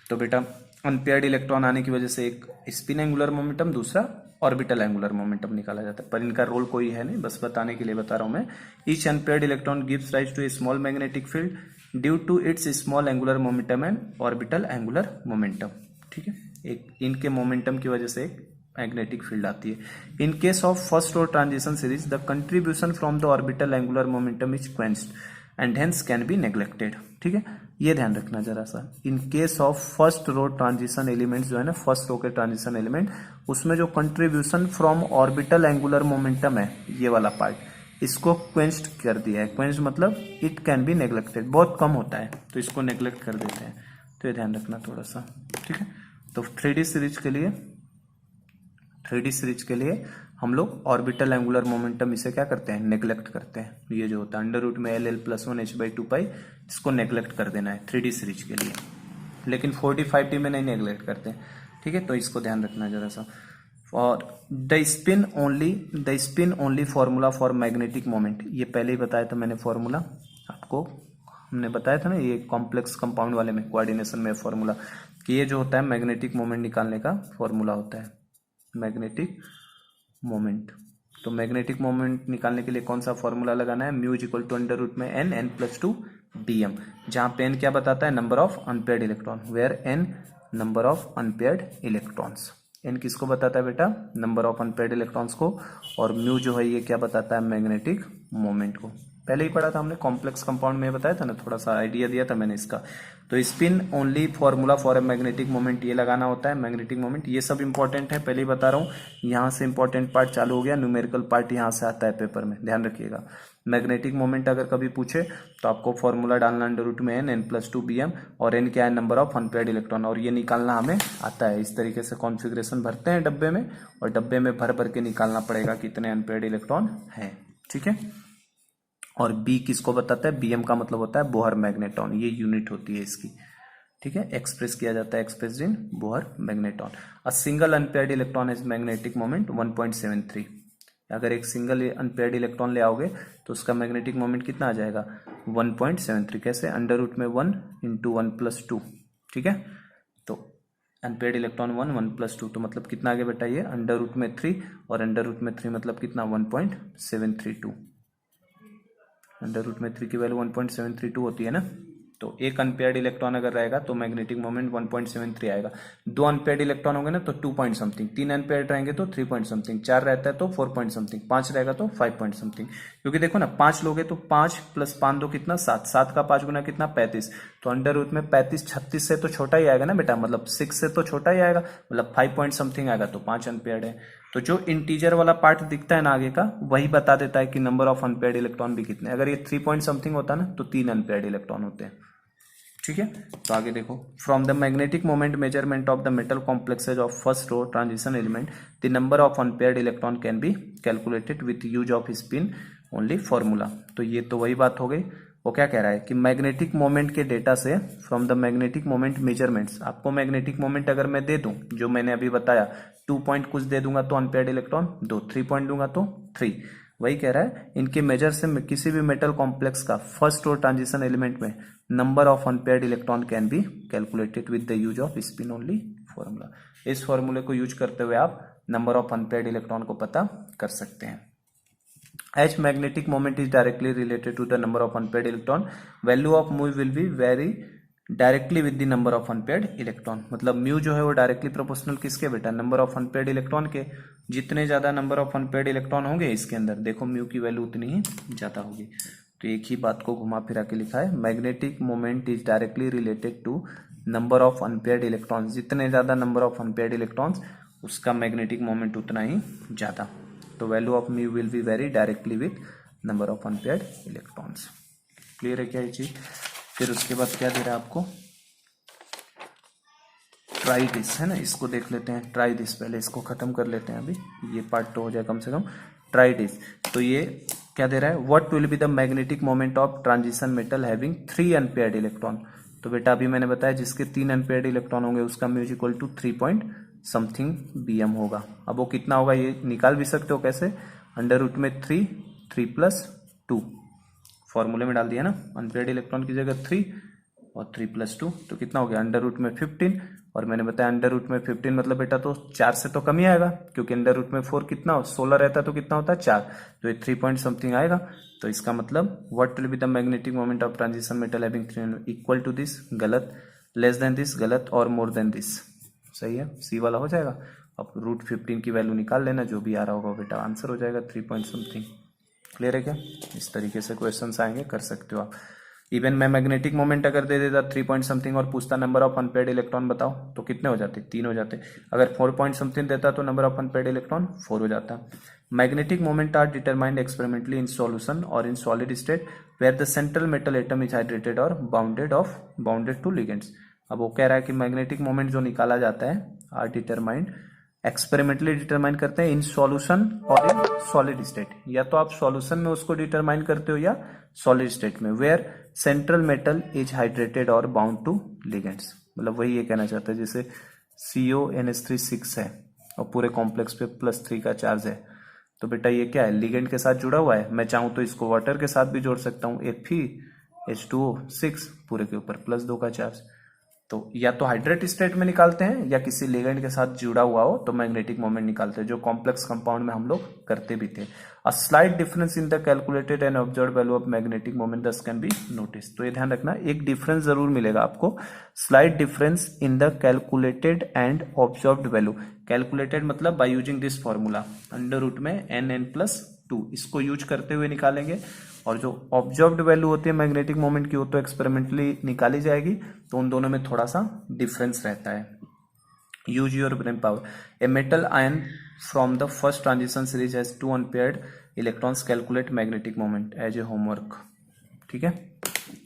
तो बेटा अनपेयर्ड इलेक्ट्रॉन आने की वजह से एक स्पिन एंगुलर मोमेंटम, दूसरा ऑर्बिटल एंगुलर मोमेंटम निकाला जाता है, पर इनका रोल कोई है नहीं, बस बताने के लिए बता रहा हूं मैं। Each unpaired electron gives rise to a small magnetic field due to its small angular momentum and orbital angular momentum, ठीक है, एक इनके मोमेंटम की वजह से एक मैग्नेटिक फील्ड आती है। In case of first order transition series the contribution from the orbital angular momentum is quenched and hence can be neglected, ठीक है, ये ध्यान रखना जरा सा। In case of first row transition elements जो है ना, फर्स्ट रो के ट्रांजिशन एलिमेंट, उसमें जो contribution from orbital angular momentum है, ये वाला पार्ट, इसको क्वेंच्ड कर दिया है। क्वेंच्ड मतलब इट कैन बी नेग्लेक्टेड, बहुत कम होता है तो इसको नेग्लेक्ट कर देते हैं, तो ये ध्यान रखना थोड़ा सा, ठीक है। तो 3D सीरीज के लिए हम लोग ऑर्बिटल एंगुलर मोमेंटम इसे क्या करते हैं, नेग्लेक्ट करते हैं, ये जो होता है अंडर रूट में L+1 h/2, इसको नेग्लेक्ट कर देना है 3D सीरीज के लिए, लेकिन 4D 5D में नहीं नेग्लेक्ट करते, ठीक है, तो इसको ध्यान रखना जरा सा। और the spin only formula for magnetic moment, ये पहले ही बताया था मैंने फॉर्मूला आपको, हमने बताया था ना ये कॉम्प्लेक्स कंपाउंड वाले में, कोऑर्डिनेशन में फॉर्मूला, कि ये जो होता है मैग्नेटिक मोमेंट निकालने का फॉर्मूला होता है, मैग्नेटिक मोमेंट। तो मैग्नेटिक मोमेंट निकालने के लिए कौन सा फॉर्मूला लगाना है, mu is equal to under root में n+2 bm, जहां पे n क्या बताता है, number of unpaired electron, where n number of unpaired electrons, n किसको बताता है बेटा, नंबर ऑफ अनपेयर्ड इलेक्ट्रॉन्स को, और म्यू जो है ये क्या बताता है, मैग्नेटिक मोमेंट को। पहले ही पढ़ा था हमने, कॉम्प्लेक्स कंपाउंड में बताया था ना, थोड़ा सा आइडिया दिया था मैंने इसका। तो spin only formula for a magnetic moment ये लगाना होता है, मैग्नेटिक मोमेंट, ये सब इंपॉर्टेंट है, पहले ही बता रहा हूँ। यहाँ से इंपॉर्टेंट पार्ट चालू हो गया, न्यूमेरिकल पार्ट यहाँ से आता है पेपर में, ध्यान रखिएगा। मैग्नेटिक मोमेंट अगर कभी पूछे तो आपको फॉर्मूला डालना अंडर रूट में n+2 bm, और n क्या है, नंबर ऑफ अनपेयर्ड इलेक्ट्रॉन, और ये निकालना हमें आता है। इस तरीके से कॉन्फ़िगरेशन भरते हैं डब्बे में, और डब्बे में भर भर के निकालना पड़ेगा कितने अनपेयर्ड इलेक्ट्रॉन है, ठीक है। और B किसको बताता है, Bm का मतलब होता है बोहर मैग्नेट्रॉन, ये यूनिट होती है इसकी, ठीक है, एक्सप्रेस किया जाता है, expressed in Bohr magneton. A single unpaired electron has magnetic moment 1.73। अगर एक सिंगल अनपेयर्ड इलेक्ट्रॉन ले आओगे तो उसका मैग्नेटिक मोमेंट कितना आ जाएगा 1.73। कैसे, अंडर रूट में 1 इंटू 1+2। ठीक है, तो अनपेयर्ड इलेक्ट्रॉन 1 तो मतलब कितना आगे बेटा ये अंडर रूट में 3, और अंडर रूट में 3 मतलब कितना 1.732। अंडर रूट में 3 की वैल्यू 1.732 होती है ना। तो एक अनपेयर्ड इलेक्ट्रॉन अगर रहेगा तो मैग्नेटिक मोमेंट 1.73 आएगा। दो अनपेयर्ड इलेक्ट्रॉन होंगे ना तो 2 पॉइंट समथिंग, 3 अनपेयर्ड रहेंगे तो 3 पॉइंट समथिंग, 4 रहता है तो 4 पॉइंट समथिंग, 5 रहेगा तो 5 पॉइंट समथिंग। क्योंकि देखो ना 5 लोगे तो 5 + 5 2 कितना 7, 7 का 5 गुना कितना 35। तो अंडर रूट में 35 36 से तो छोटा ही आएगा ना बेटा, मतलब 6 से तो छोटा ही आएगा, मतलब 5 पॉइंट समथिंग आएगा, तो 5 अनपेयर्ड है। तो जो इंटीजर वाला पार्ट दिखता है ना आगे का, वही बता देता है कि नंबर ऑफ अनपेयर्ड इलेक्ट्रॉन भी कितने। अगर ये 3 पॉइंट समथिंग होता ना तो 3 अनपेयर्ड इलेक्ट्रॉन होते हैं। ठीक है, तो आगे देखो, from the magnetic moment measurement of the metal complexes of first row transition element the number of unpaired electron can be calculated with use of spin only formula. तो ये तो वही बात हो गई। वो क्या कह रहा है कि मैग्नेटिक मोमेंट के डेटा से, from the magnetic moment measurements, आपको मैग्नेटिक मोमेंट अगर मैं दे दूं जो मैंने अभी बताया, 2 पॉइंट कुछ दे दूंगा तो अनपेयर्ड इलेक्ट्रॉन 2, 3 पॉइंट दूंगा तो 3, वही कह रहा है इनके मेजर से किसी भी मेटल कॉम्प्लेक्स का फर्स्ट रो ट्रांजिशन एलिमेंट में number of unpaired electron can be calculated with the use of spin only formula. इस फॉर्मूले को यूज करते हुए आप नंबर ऑफ अनपेयर्ड इलेक्ट्रॉन को पता कर सकते हैं। Each magnetic moment is directly related to the number of unpaired electron, value of mu will be very directly with the number of unpaired electron. मतलब म्यू जो है वो डायरेक्टली प्रोपोर्शनल किसके बेटा, नंबर ऑफ अनपेयर्ड इलेक्ट्रॉन के। जितने ज्यादा number of unpaired electron होंगे इसके अंदर, देखो म्यू की वैल्यू उतनी ही ज्यादा होगी। तो एक ही बात को घुमा फिरा के लिखा है, magnetic moment is directly related to number of unpaired electrons. जितने ज्यादा नंबर ऑफ अनपेयर्ड इलेक्ट्रॉन्स, उसका मैग्नेटिक मोमेंट उतना ही ज्यादा। तो value of mu will be very directly with number of unpaired electrons. Clear है क्या ये चीज। फिर उसके बाद क्या दे रहा है आपको, ट्राई दिस है ना, इसको देख लेते हैं। ट्राई दिस, पहले इसको खत्म कर लेते हैं, अभी ये पार्ट तो हो जाए कम से कम। ट्राई दिस, तो ये क्या दे रहा है, what will be the magnetic moment of transition metal having 3 unpaired electron. तो बेटा अभी मैंने बताया जिसके 3 अनपेयर्ड इलेक्ट्रॉन होंगे उसका mu equal to 3 point something bm होगा। अब वो कितना होगा ये निकाल भी सकते हो, कैसे, अंडर रूट में 3, 3 + 2 फॉर्मूले में डाल दिया ना, अनपेयर्ड इलेक्ट्रॉन की जगह 3 और 3 + 2 तो कितना हो गया अंडर रूट में 15। और मैंने बताया अंडर रूट में 15 मतलब बेटा तो 4 से तो कम ही आएगा, क्योंकि अंडर रूट में 4 कितना 16 रहता है तो कितना होता है 4, तो ये 3 पॉइंट समथिंग आएगा। तो इसका मतलब what will be the magnetic moment of transition metal having 3 equal to this, गलत, लेस देन दिस गलत, और मोर देन दिस सही है, सी वाला हो जाएगा। अब √15 की वैल्यू निकाल लेना, जो भी आ रहा होगा बेटा आंसर हो जाएगा 3 पॉइंट समथिंग। क्लियर है क्या। इस तरीके से क्वेश्चंस आएंगे, कर सकते हो आप। इवन मैं मैग्नेटिक मोमेंट अगर दे देता 3 पॉइंट समथिंग और पूछता नंबर ऑफ अनपेयर्ड इलेक्ट्रॉन बताओ, तो कितने हो जाते, 3 हो जाते। अगर 4 पॉइंट समथिंग देता तो नंबर ऑफ अनपेयर्ड इलेक्ट्रॉन 4 हो जाता। Magnetic moment are determined experimentally in solution or in solid state where the central metal atom is hydrated or bounded to ligands. अब वो कह रहा है कि मैग्नेटिक मोमेंट जो निकाला जाता है आर डिटरमाइंड एक्सपेरिमेंटली डिटरमाइन करते हैं इन solution or in solid state. या तो आप सॉल्यूशन में उसको डिटरमाइन करते हो या सॉलिड स्टेट में, where central metal is hydrated और बाउंड टू लिगेंड्स। मतलब वही ये कहना चाहता है, जैसे CONH3 6 है और पूरे कॉम्प्लेक्स पे +3 का चार्ज है, तो बेटा ये क्या है, लिगेंड के साथ जुड़ा हुआ है। मैं चाहूं तो इसको वाटर के साथ भी जोड़ सकता हूँ, FeH2O 6 पूरे के ऊपर +2 का चार्ज। तो या तो हाइड्रेट स्टेट में निकालते हैं या किसी लिगेंड के साथ जुड़ा हुआ हो तो मैग्नेटिक मोमेंट निकालते हैं, जो कॉम्प्लेक्स कंपाउंड में हम लोग करते भी थे। A slight difference in the calculated and observed value of magnetic moment thus can be notice. तो ये ध्यान रखना, एक डिफरेंस जरूर मिलेगा आपको, slight difference in the calculated and observed value. Calculated मतलब by using this formula under root में n+2, इसको यूज करते हुए निकालेंगे। और जो ऑब्जर्व्ड वैल्यू होती है मैग्नेटिक मोमेंट की वो तो एक्सपेरिमेंटली निकाली जाएगी, तो उन दोनों में थोड़ा सा डिफरेंस रहता है। Use your brain power. A metal ion from the first transition series has 2 unpaired electrons, calculate magnetic moment as a homework. ठीक है,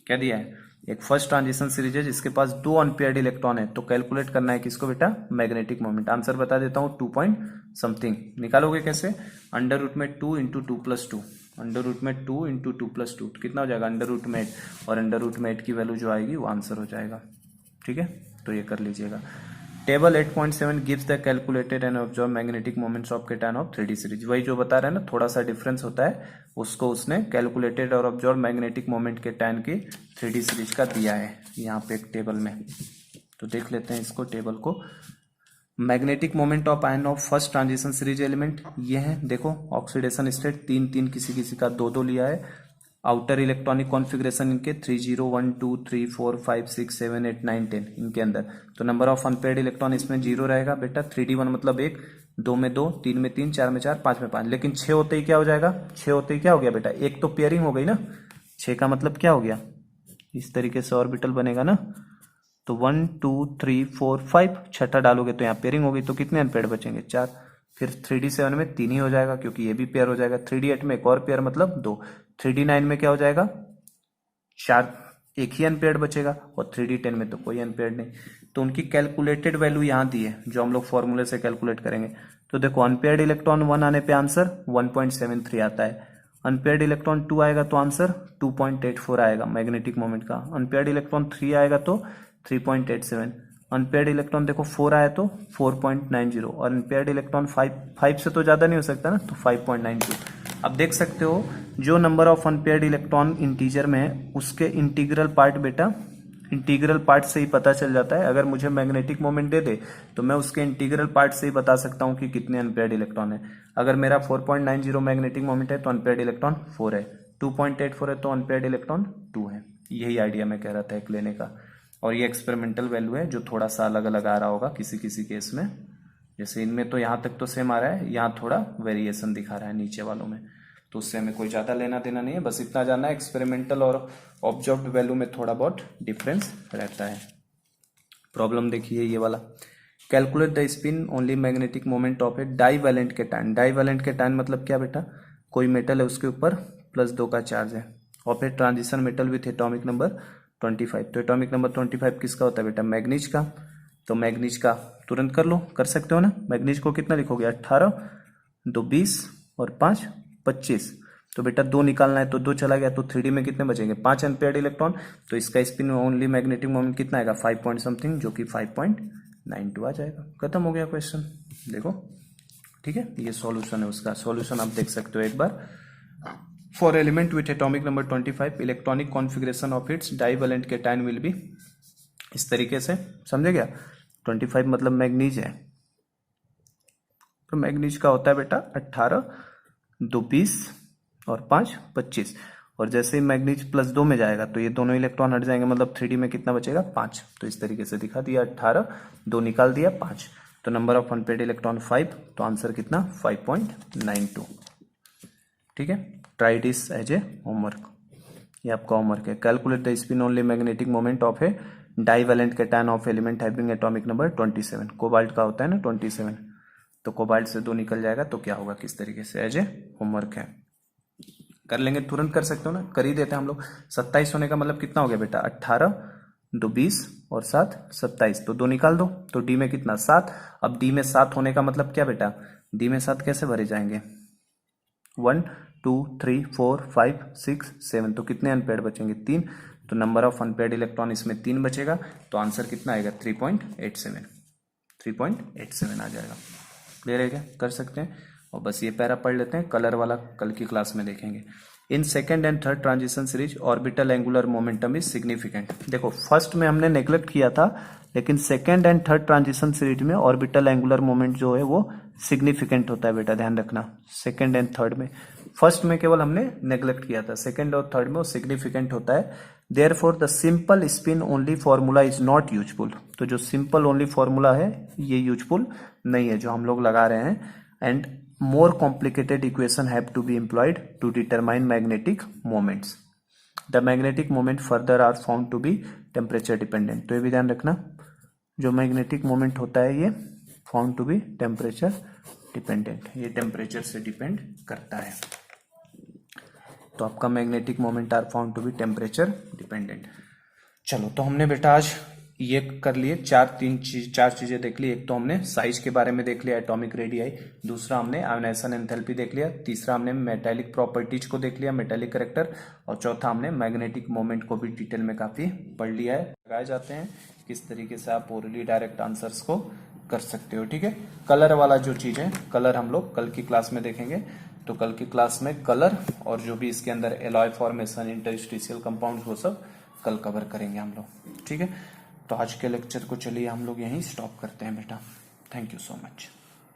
क्या दिया है, एक फर्स्ट ट्रांजिशन सीरीज है जिसके पास 2 अनपेयर्ड इलेक्ट्रॉन है, तो कैलकुलेट करना है किसको बेटा, मैग्नेटिक मोमेंट। आंसर बता देता हूं 2 पॉइंट समथिंग। निकालोगे कैसे, अंडर रूट में 2 × 2+2, अंडर रूट में 2 × 2+2 तो कितना हो जाएगा अंडर रूट में 8, और अंडर रूट में 8 की वैल्यू जो आएगी वो आंसर हो जाएगा। ठीक है, तो ये कर लीजिएगा। Table 8.7 gives the calculated and observe magnetic moments of cation of 3D series. वही जो बता रहे हैं ना, थोड़ा सा डिफरेंस होता है, उसको उसने कैलकुलेटेड और ऑब्जर्व मैग्नेटिक मोमेंट केटायन की 3D सीरीज का दिया है यहाँ पे एक टेबल में। तो देख लेते हैं इसको, टेबल को। Magnetic moment of ion of first transition series element ये है, देखो ऑक्सीडेशन स्टेट 3 किसी किसी का 2 लिया है। आउटर इलेक्ट्रॉनिक कॉन्फ़िगरेशन इनके 3 0 1 2 3 4 5 6 7 8 9 10 इनके अंदर। तो नंबर ऑफ अनपेयर्ड इलेक्ट्रॉन इसमें 0 रहेगा बेटा। 3D1 मतलब 1, 2 में 2, 3 में 3, 4 में 4, 5 में 5। लेकिन 6 होते ही क्या हो जाएगा, 6 होते ही क्या हो गया बेटा, एक तो पेयरिंग हो गई ना। 6 का मतलब क्या हो गया, इस तरीके से ऑर्बिटल बनेगा ना। तो 1 2 3 4 5, छठा डालोगे तो यहाँ पेयरिंग हो गई, तो कितने अनपेयर्ड बचेंगे, 4। फिर 3D7 में 3 ही हो जाएगा क्योंकि ये भी पेयर हो जाएगा। 3D8 में एक और पेयर मतलब 2। 3D9 में क्या हो जाएगा, 4, एक ही अनपेयर्ड बचेगा। और 3D10 में तो कोई अनपेयर्ड नहीं। तो उनकी कैलकुलेटेड वैल्यू यहाँ दी है जो हम लोग फॉर्मूले से कैलकुलेट करेंगे। तो देखो अनपेयर्ड इलेक्ट्रॉन 1 आने पे आंसर 1.73 आता है। अनपेयर्ड इलेक्ट्रॉन 2 आएगा तो आंसर 2.84 आएगा मैग्नेटिक मोमेंट का। अनपेयर्ड इलेक्ट्रॉन 3 आएगा तो 3.87। अनपेयर्ड इलेक्ट्रॉन देखो 4 आया तो 4.90। और अनपेयर्ड इलेक्ट्रॉन 5 से तो ज्यादा नहीं हो सकता ना, तो 5.92। अब देख सकते हो जो number of unpaired electron integer में है उसके इंटीग्रल पार्ट बेटा, इंटीग्रल पार्ट से ही पता चल जाता है। अगर मुझे मैग्नेटिक मोमेंट दे दे तो मैं उसके इंटीग्रल पार्ट से ही बता सकता हूं कि कितने अनपेयर्ड इलेक्ट्रॉन है। अगर मेरा 4.90 मैग्नेटिक मोमेंट है तो अनपेयर्ड इलेक्ट्रॉन 4 है, 2.84 है तो अनपेयर्ड इलेक्ट्रॉन 2 है। यही आइडिया मैं कह रहा था एक लेने का। और ये एक्सपेरिमेंटल वैल्यू है जो थोड़ा सा अलग अलग आ रहा होगा किसी किसी केस में। जैसे इनमें तो यहाँ तक तो सेम आ रहा है, यहाँ थोड़ा वेरिएशन दिखा रहा है नीचे वालों में, तो उससे हमें कोई ज़्यादा लेना देना नहीं है। बस इतना जानना है एक्सपेरिमेंटल और ऑब्जर्व्ड वैल्यू में थोड़ा बहुत डिफरेंस रहता है। प्रॉब्लम देखिए ये वाला, calculate the spin only magnetic moment of a divalent cation. Divalent cation मतलब क्या बेटा, कोई मेटल है उसके ऊपर +2 का चार्ज है, of a transition metal with atomic number 25। तो एटॉमिक नंबर 25 किसका होता है बेटा, मैग्नीज का। तो मैग्नीज का तुरंत कर लो, कर सकते हो ना। मैग्नीज को कितना लिखोगे, 18, 2 20 और 5 25। तो बेटा 2 निकालना है तो 2 चला गया, तो 3D में कितने बचेंगे, 5 अनपेयर्ड इलेक्ट्रॉन। तो इसका स्पिन ओनली मैग्नेटिक मोमेंट कितना आएगा, 5 पॉइंट समथिंग, जो कि 5.92 आ जाएगा। खत्म हो गया क्वेश्चन। देखो ठीक है, ये सॉल्यूशन है उसका। सॉल्यूशन आप देख सकते हो एक बार। For element with atomic number 25 electronic configuration of its divalent cation will be, इस तरीके से समझे क्या। 25 मतलब मैग्नीज है, तो मैग्नीज का होता है बेटा 18, 2 20 और 5 25। और जैसे ही मैग्नीज +2 में जाएगा तो ये दोनों इलेक्ट्रॉन हट जाएंगे, मतलब 3D में कितना बचेगा, 5। तो इस तरीके से दिखा दिया, 18, 2 निकाल दिया, 5। तो नंबर ऑफ अनपेयर्ड इलेक्ट्रॉन 5, तो आंसर कितना 5.92। ठीक है, try this as a homework, ये आपका होमवर्क है। Calculate the spin only magnetic moment of a divalent cation of element having atomic number 27। Cobalt का होता है ना 27, तो कोबाल्ट से 2 निकल जाएगा तो क्या होगा, किस तरीके से, एज ए होमवर्क है। कर लेंगे, तुरंत कर सकते हो ना, कर ही देते हैं हम लोग। 27 होने का मतलब कितना हो गया बेटा, 18, 2 20 और 7 27। तो 2 निकाल दो, तो डी में कितना, 7। अब डी में 7 होने का मतलब क्या बेटा, डी में 7 कैसे भरे जाएंगे, 1 2 3 4 5 6 7। तो कितने अनपेयर्ड बचेंगे, 3। तो नंबर ऑफ अनपेयर्ड इलेक्ट्रॉन इसमें 3 बचेगा, तो आंसर कितना आएगा, 3.87 आ जाएगा। क्लियर है क्या, कर सकते हैं। और बस ये पैरा पढ़ लेते हैं, कलर वाला कल की क्लास में देखेंगे। In second and third transition series orbital angular momentum is significant. देखो फर्स्ट में हमने नेग्लेक्ट किया था, लेकिन second and third transition series में ऑर्बिटल एंगुलर मोमेंट जो है वो सिग्निफिकेंट होता है बेटा, ध्यान रखना। सेकेंड एंड थर्ड में, फर्स्ट में केवल हमने नेग्लेक्ट किया था, सेकेंड और थर्ड में वो सिग्निफिकेंट होता है। Therefore the simple spin only formula is not useful. तो जो सिंपल ओनली फॉर्मूला है ये यूजफुल नहीं है जो हम लोग लगा रहे हैं। And more complicated equation have to be employed to determine magnetic moments. The magnetic moment further are found to be temperature dependent. तो ये भी ध्यान रखना, जो magnetic moment होता है ये found to be temperature dependent, ये temperature से depend करता है। तो आपका magnetic moment are found to be temperature dependent। चलो, तो हमने बेटा आज ये कर लिए, चार चीजें देख ली। एक तो हमने साइज के बारे में देख लिया, एटॉमिक रेडियाई। दूसरा हमने आयोनाइजेशन एंथैल्पी देख लिया। तीसरा हमने मेटालिक प्रॉपर्टीज को देख लिया, मेटालिक कैरेक्टर। और चौथा हमने मैग्नेटिक मोमेंट को भी डिटेल में काफी पढ़ लिया है। लगाए जाते हैं किस तरीके से आप ओरली डायरेक्ट आंसर्स को कर सकते हो। ठीक है, कलर वाला जो चीज है, कलर हम लोग कल की क्लास में देखेंगे। तो कल की क्लास में कलर और जो भी इसके अंदर एलॉय फॉर्मेशन, इंटरस्टिशियल कंपाउंड, वो सब कल कवर करेंगे हम लोग। ठीक है, तो आज के लेक्चर को चलिए हम लोग यहीं स्टॉप करते हैं बेटा। Thank you so much.